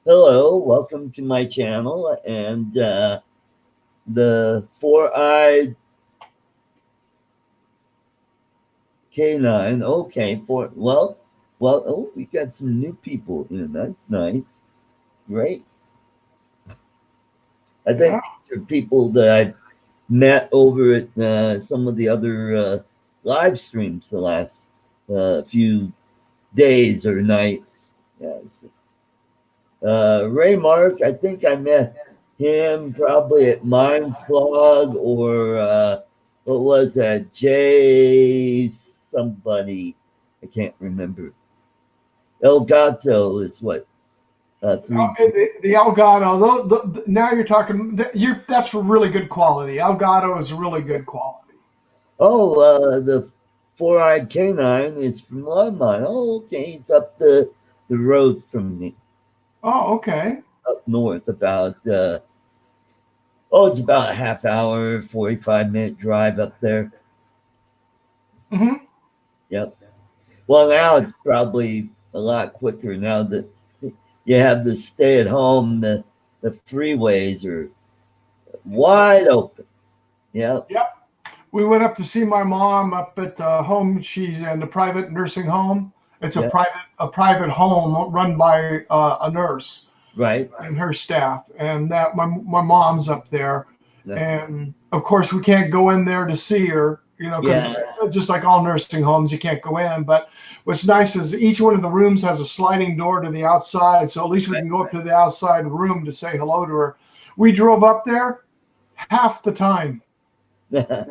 Hello, welcome to my channel. And the Four-Eyed Canine. Okay, well, oh, we got some new people in. That's nice. Great. I think these are people that I've met over at some of the other live streams the last few days or nights. Yes. Ray Mark, I think I met him probably at Minds Blog, or what was that? Jay somebody. I can't remember. Elgato is what? The Elgato. Now you're talking. That's really good quality. Elgato is really good quality. Oh, the Four-Eyed Canine is from Longmont. Oh, okay. He's up the road from me. Oh, okay. Up north, about it's about a half hour, 45-minute drive up there. Mm-hmm. Yep. Well, now it's probably a lot quicker now that you have the stay at home. The freeways are wide open. Yep. Yep. We went up to see my mom up at home. She's in a private nursing home. It's a private home run by a nurse, right, and her staff. And that my mom's up there, and of course we can't go in there to see her, because just like all nursing homes, you can't go in. But what's nice is each one of the rooms has a sliding door to the outside, so at least we can go up to the outside room to say hello to her. We drove up there half the time. Yeah.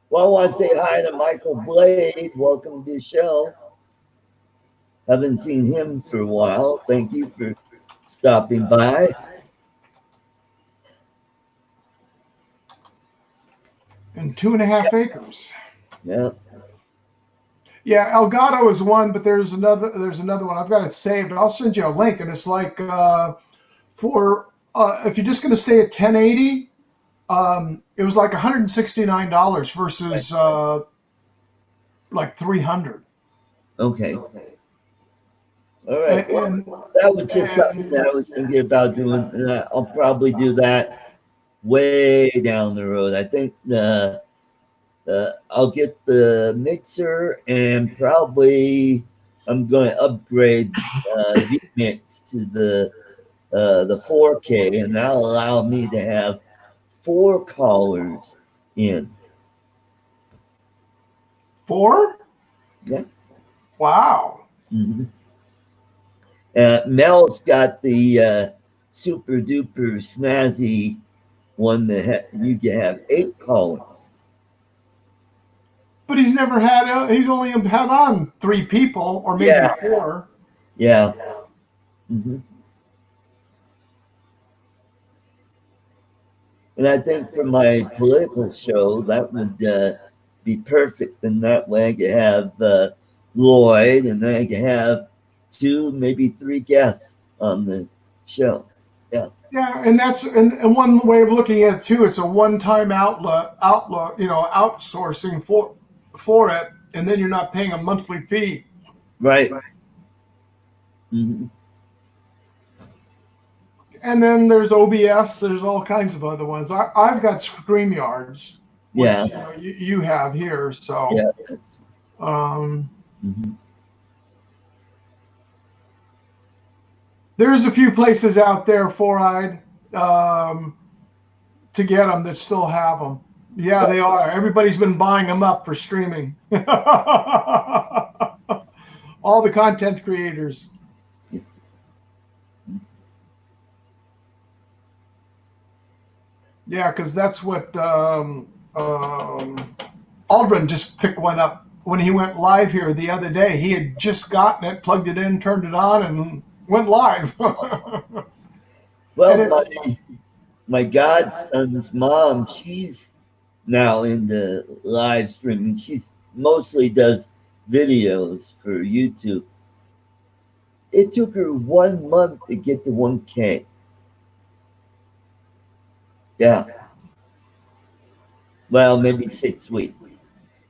Well, I want to say hi to Michael Blade. Welcome to the show. Haven't seen him for a while. Thank you for stopping by. And 2.5 acres. Yeah. Yeah, Elgato is one, but there's another one. I've got it saved. I'll send you a link, and it's like for if you're just going to stay at 1080. It was like $169 versus like $300. Okay. All right. And that was just something that I was thinking about doing. I'll probably do that way down the road. I think I'll get the mixer, and probably I'm going to upgrade vMix to the 4K, and that'll allow me to have 4 callers in. 4? Yeah. Wow. Mm-hmm. Mel's got the super duper snazzy one that you can have 8 callers. But he's never had. He's only had on 3 people, or maybe 4. Yeah. Mm-hmm. And I think for my political show, that would be perfect. And that way I could have Lloyd, and then I could have 2, maybe 3 guests on the show. Yeah. Yeah, and that's and one way of looking at it too. It's a one-time outsourcing for it. and then you're not paying a monthly fee. Right. Mhm. And then there's OBS. There's all kinds of other ones. I've got StreamYards, which Yeah. you know, you have here. So Yeah. That's, um, mhm. there's a few places out there, Four-Eyed, to get them that still have them. Yeah, they are. Everybody's been buying them up for streaming. All the content creators. Yeah, because that's what Aldrin just picked one up when he went live here the other day. He had just gotten it, plugged it in, turned it on, and went live. Well, And my godson's mom, she's now into live streaming. She's mostly does videos for YouTube. It took her 1 month to get to 1K. Yeah. Well, maybe 6 weeks.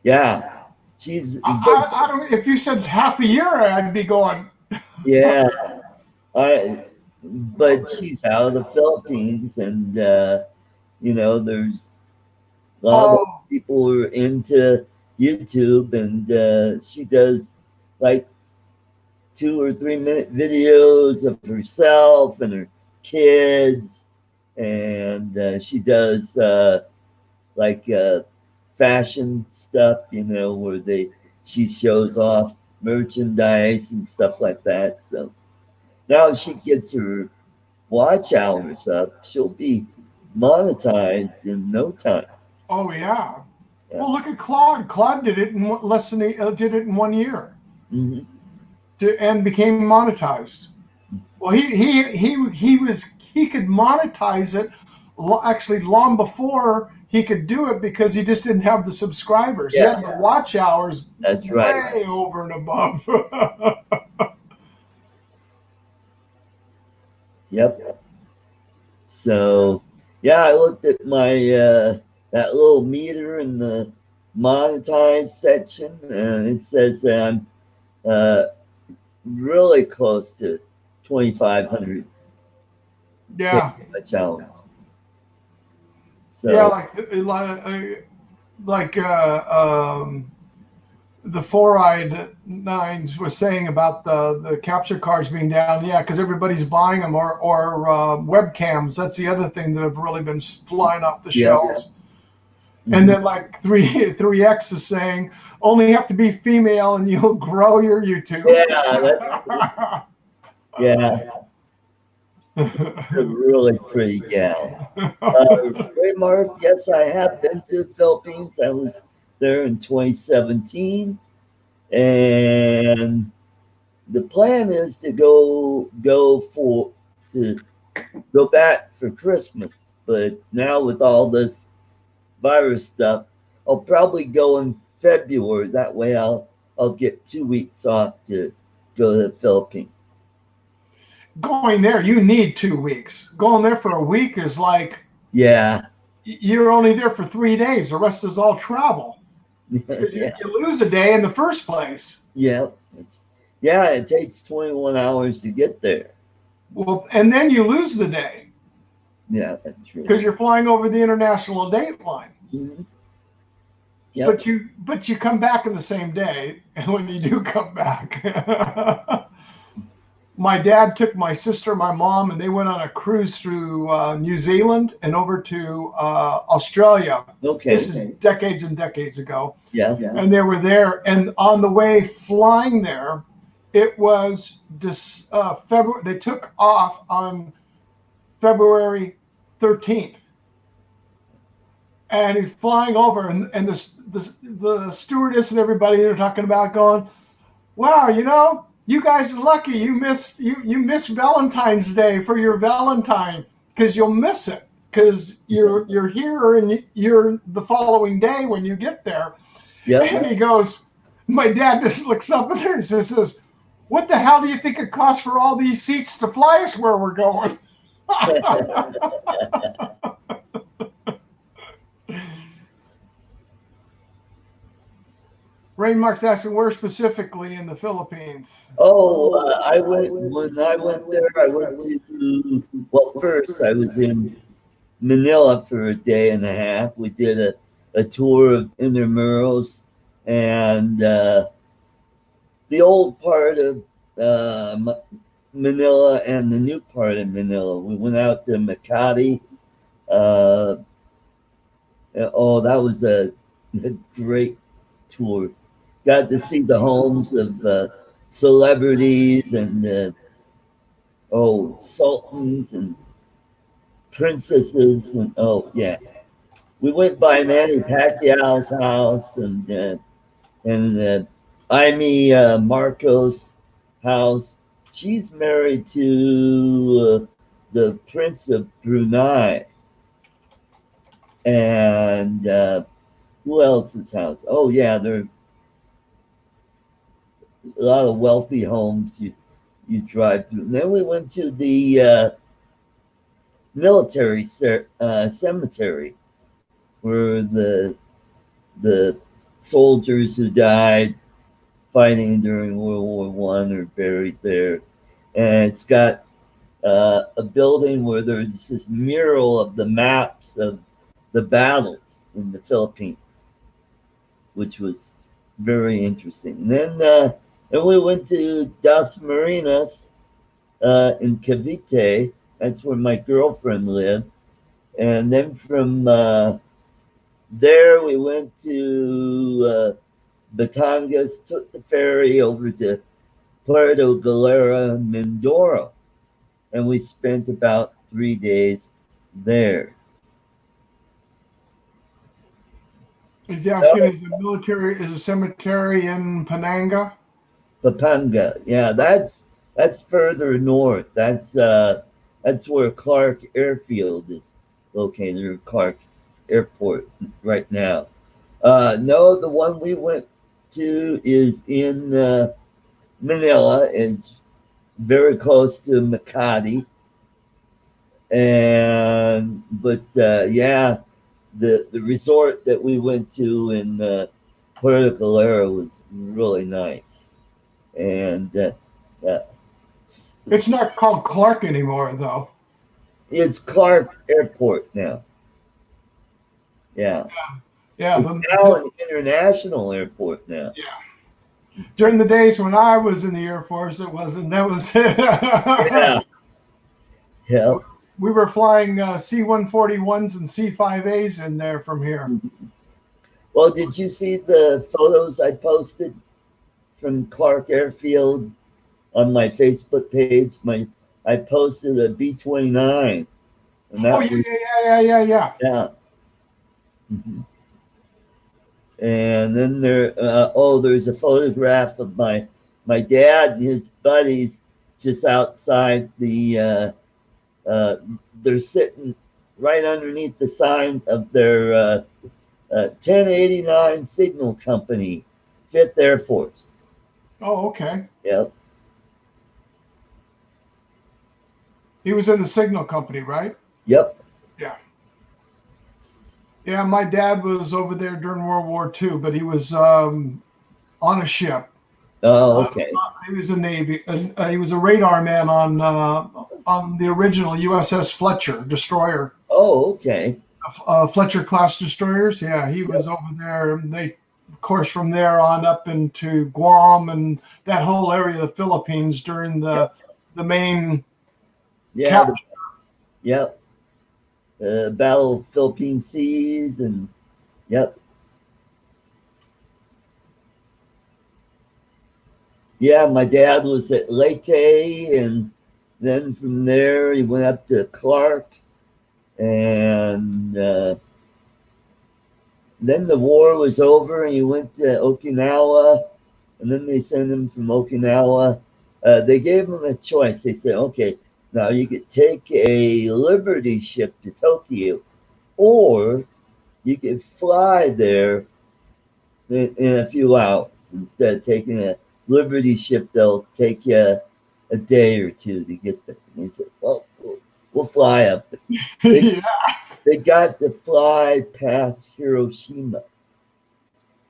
Yeah. She's I don't. If you said half a year, I'd be going. yeah. But she's out of the Philippines, and you know, there's a lot of Oh, people who are into YouTube, and she does like 2 or 3 minute videos of herself and her kids, and she does like fashion stuff, you know, where she shows off merchandise and stuff like that. So now she gets her watch hours up, she'll be monetized in no time. oh yeah. Yeah. Well, look at Claude. Claude did it in less than did it in 1 year, Hmm. and became monetized. Well, he could monetize it actually long before he could do it because he just didn't have the subscribers. He Yeah, had the watch hours that's right. way over and above. Yep. So yeah, I looked at my that little meter in the monetized section, and it says that I'm really close to 2,500 Yeah, watch hours. So yeah, like the Four-Eyed Nines was saying about the capture cards being down. Yeah, because everybody's buying them, or webcams. That's the other thing that have really been flying off the yeah. shelves. Mhm. And then like 3X is saying only have to be female and you'll grow your YouTube. Yeah, a really pretty gal. Ray Mark, yes, I have been to the Philippines. I was there in 2017, and the plan is to go back for Christmas. But now with all this virus stuff, I'll probably go in February. That way, I'll get 2 weeks off to go to the Philippines. Going there, you need 2 weeks. Going there for a week is like Yeah. you're only there for 3 days. The rest is all travel. Yeah. You lose a day in the first place. Yeah. It takes 21 hours to get there. Well, and then you lose the day Yeah, that's true. because you're flying over the international date line. Mm-hmm. Yep. But you come back in the same day, and when you do come back, my dad took my sister, my mom, and they went on a cruise through New Zealand and over to Australia. Okay. This is decades and decades ago. Yeah. And they were there, and on the way flying there, it was this February. They took off on February 13th. And he's flying over, and the stewardess and everybody are talking about going, wow, you know, you guys are lucky. You miss Valentine's Day for your Valentine because you'll miss it because you're here and you're the following day when you get there. Yeah. And he goes, my dad just looks up at her and says, what the hell do you think it costs for all these seats to fly us where we're going? Rainmark's asking where specifically in the Philippines. Oh, I went when I went there. I went to well, first I was in Manila for a day and a half. We did a tour of Intramuros and the old part of Manila and the new part of Manila. We went out to Makati. Uh, oh, that was a great tour. Got to see the homes of celebrities and sultans and princesses and yeah. We went by Manny Pacquiao's house and Amy Marcos' house. She's married to the Prince of Brunei. And who else's house? Oh, yeah, there are a lot of wealthy homes you drive through. And then we went to the military cemetery where the soldiers who died fighting during World War I are buried there. And it's got a building where there's this mural of the maps of the battles in the Philippines, which was very interesting. And then we went to Das Marinas in Cavite. That's where my girlfriend lived. And then from there, we went to Batangas, took the ferry over to Puerto Galera, Mindoro, and we spent about 3 days there. Is he asking is a cemetery in Pananga? Pampanga, yeah, that's further north. That's where Clark Airfield is located, or Clark Airport right now. No, the one we went to is in Manila. It's very close to Makati, but yeah, the resort that we went to in Puerto Galera was really nice, and It's not called Clark anymore, though. it's Clark Airport now. Yeah, Yeah, it's now an international airport now. during the days when I was in the Air Force, it wasn't. That was Yeah, yeah. We were flying C-141s and C-5As in there from here. Well, did you see the photos I posted from Clark Airfield on my Facebook page? I posted a B-29, and that Oh was yeah. yeah. Mhm. And then there's a photograph of my dad and his buddies just outside the. They're sitting right underneath the sign of their 1089 Signal Company, 5th Air Force. Oh, okay. Yep. He was in the Signal Company, right? Yep. Yeah, my dad was over there during World War II, but he was on a ship. Oh, okay. He was a Navy. He was a radar man on the original USS Fletcher destroyer. Oh, okay. Fletcher class destroyers. Yeah, he was over there. They, of course, from there on up into Guam and that whole area of the Philippines during the main. Yeah. Yep. Battle of Philippine Seas and yep. Yeah, my dad was at Leyte, and then from there he went up to Clark, and then the war was over, and he went to Okinawa, and then they sent him from Okinawa. They gave him a choice. They said, okay, now you could take a Liberty ship to Tokyo, or you could fly there in a few hours. Instead of taking a Liberty ship, they'll take you a day or two to get there. And he said, well, we'll fly up. They got to fly past Hiroshima.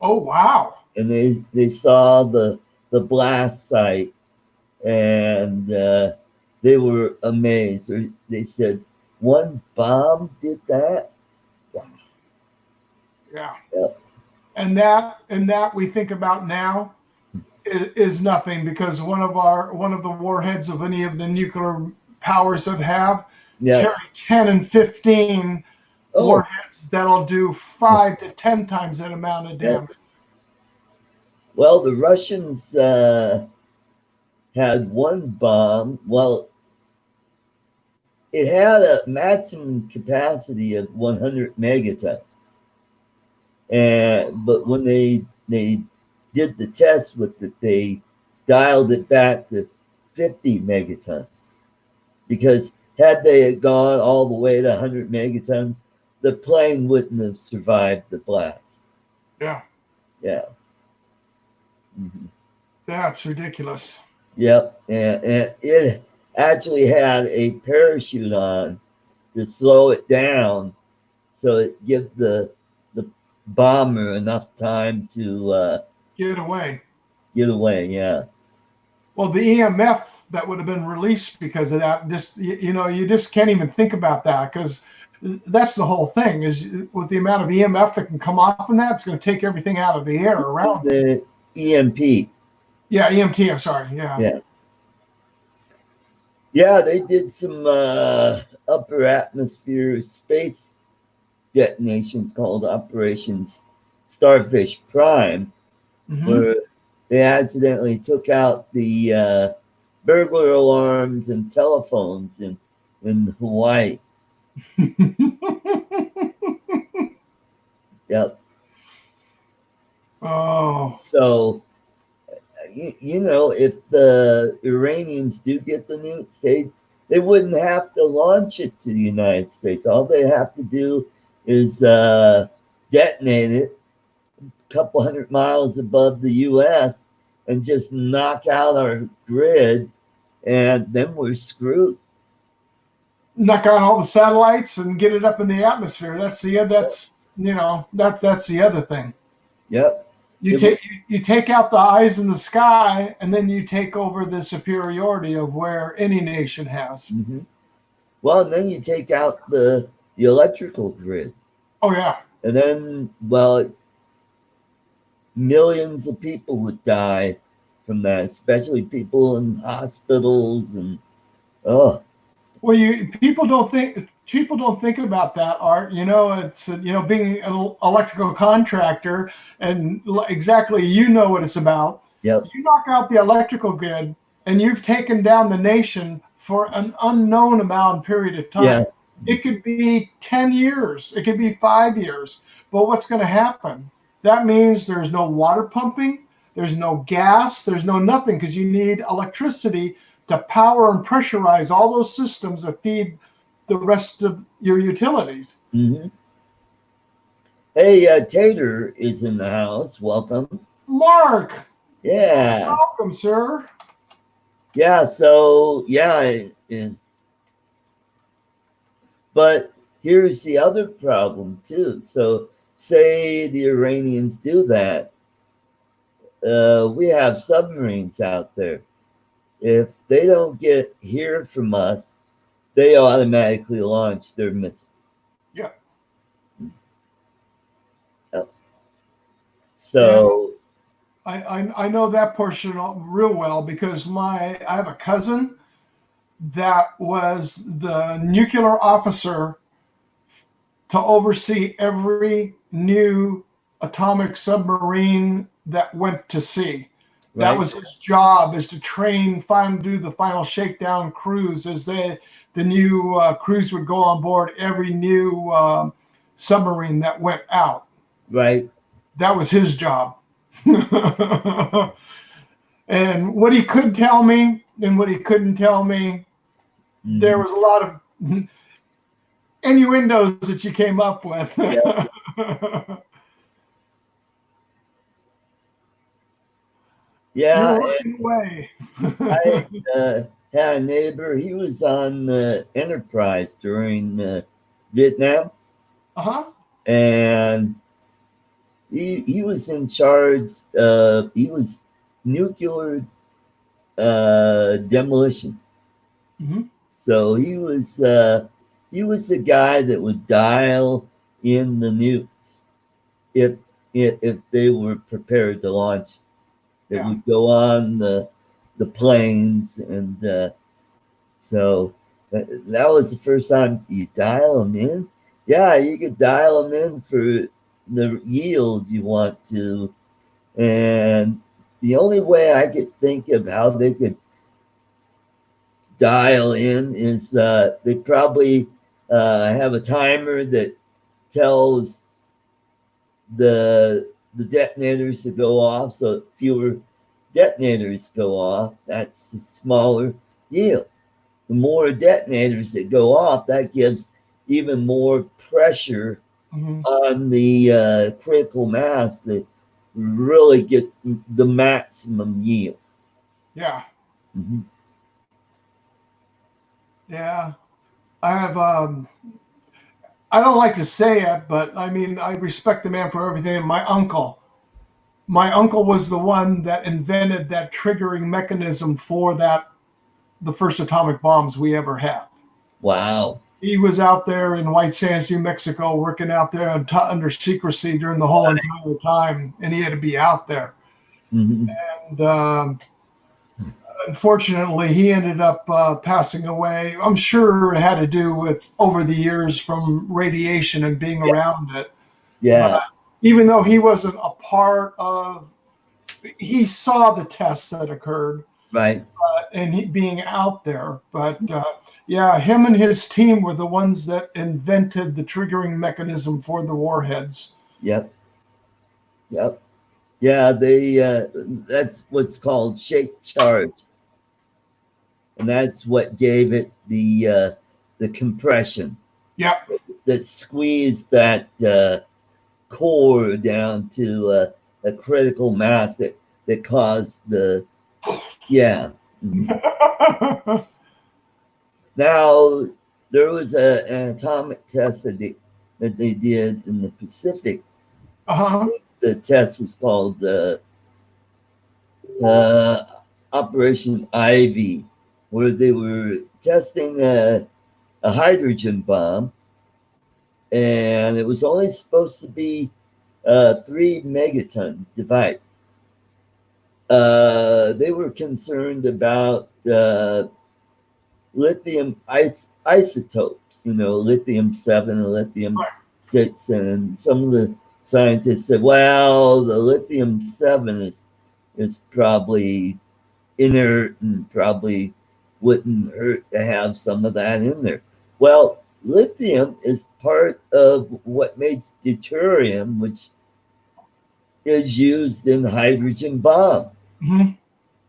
Oh, wow. and they saw the blast site, and they were amazed. They said, one bomb did that? Yeah. Yep. And that we think about now is nothing, because one of the warheads of any of the nuclear powers that have Yeah. carry 10 and 15 warheads that'll do 5 to 10 times that amount of damage. Well, the Russians had one bomb. Well, it had a maximum capacity of 100 megatons. But when they did the test with it, they dialed it back to 50 megatons. Because had they gone all the way to 100 megatons, the plane wouldn't have survived the blast. Yeah. Yeah. Mm-hmm. That's ridiculous. Yep. And it actually had a parachute on to slow it down, so it give the bomber enough time to Get away. get away. Yeah. Well, the EMF that would have been released because of that, just you just can't even think about that, because that's the whole thing, is with the amount of EMF that can come off from that, it's going to take everything out of the air around the EMP. Yeah, EMT. I'm sorry. Yeah. Yeah. Yeah, they did some upper atmosphere space detonations called Operations Starfish Prime, Mhm. where they accidentally took out the burglar alarms and telephones in Hawaii. Yep. Oh. So, if the Iranians do get the nukes, they wouldn't have to launch it to the United States. All they have to do is detonate it a couple hundred miles above the U.S. and just knock out our grid, and then we're screwed. Knock out all the satellites and get it up in the atmosphere. That's the other thing. Yep. You take out the eyes in the sky, and then you take over the superiority of where any nation has. Mm-hmm. Well, and then you take out the electrical grid. Oh yeah. And then, well, millions of people would die from that, especially people in hospitals and Well, people don't think about that, Art. It's being an electrical contractor, and exactly what it's about. Yep. You knock out the electrical grid, and you've taken down the nation for an unknown period of time. Yeah. It could be 10 years, it could be 5 years, but what's going to happen? That means there's no water pumping, there's no gas, there's no nothing, because you need electricity to power and pressurize all those systems that feed the rest of your utilities. Mm-hmm. Hey, Tater is in the house. Welcome. Mark. Yeah. Welcome, sir. Yeah, so, yeah. But here's the other problem, too. So, say the Iranians do that. We have submarines out there. If they don't hear from us, they automatically launch their missiles. Yeah. So I know that portion real well, because I have a cousin that was the nuclear officer to oversee every new atomic submarine that went to sea. That right. was his job, is to do the final shakedown cruise, as the new crews would go on board every new submarine that went out. Right. That was his job. And what he could tell me and what he couldn't tell me, Mm-hmm. there was a lot of innuendos that you came up with. Yeah. Yeah. You're working away. I had a neighbor. He was on the Enterprise during Vietnam. Uh-huh. And he was in charge. He was nuclear demolitions. Hmm. So he was the guy that would dial in the nukes if if they were prepared to launch. That Yeah. would go on the planes, and so that was the first time you dial them in. Yeah, you could dial them in for the yield you want to, and the only way I could think of how they could dial in is they probably have a timer that tells the detonators to go off, so fewer detonators go off. That's a smaller yield. The more detonators that go off, that gives even more pressure Hmm. on the critical mass that really get the maximum yield. Yeah. Mhm. Yeah. I have I don't like to say it, but I mean I respect the man for everything. My uncle was the one that invented that triggering mechanism for the first atomic bombs we ever had. Wow. He was out there in White Sands, New Mexico, working out there under secrecy during the whole entire time, and he had to be out there. Mhm. And unfortunately, he ended up passing away. I'm sure it had to do with over the years from radiation and being Yeah. around it. Yeah. But even though he wasn't a part of, he saw the tests that occurred Right. and he being out there. But yeah, him and his team were the ones that invented the triggering mechanism for the warheads. Yep. Yep. Yeah. They. That's what's called shape charge, and that's what gave it the compression Yep. that squeezed that core down to a critical mass that caused the yeah. Mhm. Now there was an atomic test that they did in the Pacific. Uh-huh. The test was called uh, Operation Ivy, where they were testing a hydrogen bomb, and it was only supposed to be a 3 megaton device. They were concerned about lithium isotopes, lithium 7 and lithium Right. 6. And some of the scientists said, well, the lithium 7 is probably inert and probably wouldn't hurt to have some of that in there. Well, lithium is part of what makes deuterium, which is used in hydrogen bombs, Mhm.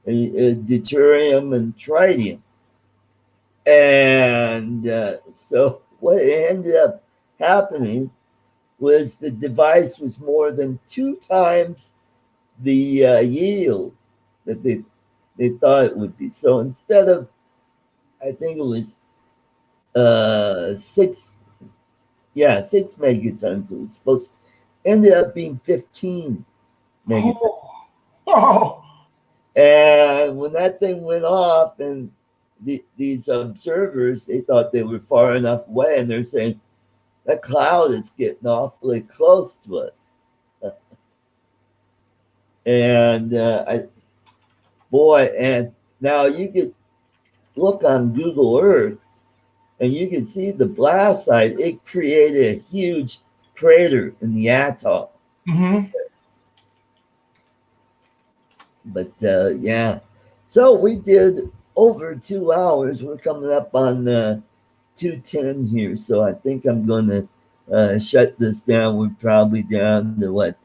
deuterium and tritium. And so what ended up happening was the device was more than 2 times the yield that they thought it would be. So instead of, I think it was 6 megatons, it was supposed to ended up being 15 megatons. Oh. Oh. And when that thing went off, and these observers, they thought they were far enough away, and they're saying that cloud is getting awfully close to us. And and now you could look on Google Earth, and you can see the blast site. It created a huge crater in the atoll. Mhm. But yeah, so we did over 2 hours. We're coming up on 2:10 here, so I think I'm going to shut this down. We're probably down to what?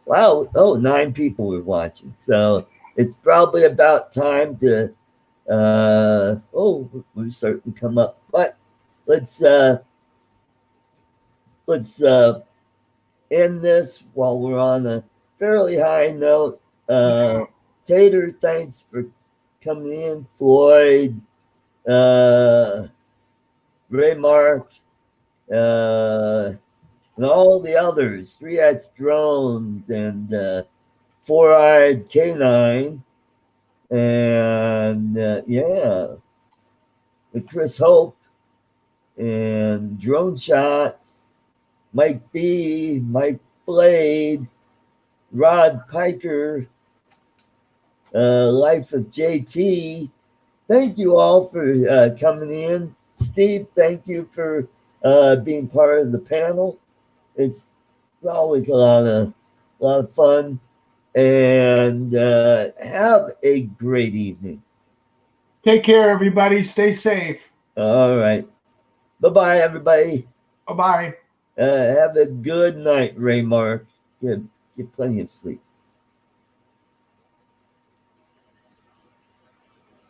Wow, 9 people were watching, so it's probably about time to. We're starting to come up, but let's let's end this while we're on a fairly high note. Tater, thanks for coming in. Floyd, Ray Mark, uh, and all the others, 3X Drones and Four-Eyed Canine, and yeah, and Chris Hope, and Drone Shots, Mike B, Mike Blade, Rod Piker, Life of JT. Thank you all for coming in. Steve, thank you for being part of the panel. It's always a lot of fun, and have a great evening. Take care, everybody. Stay safe. All right, bye everybody. Bye bye. Have a good night, Ray Mark. Get plenty of sleep.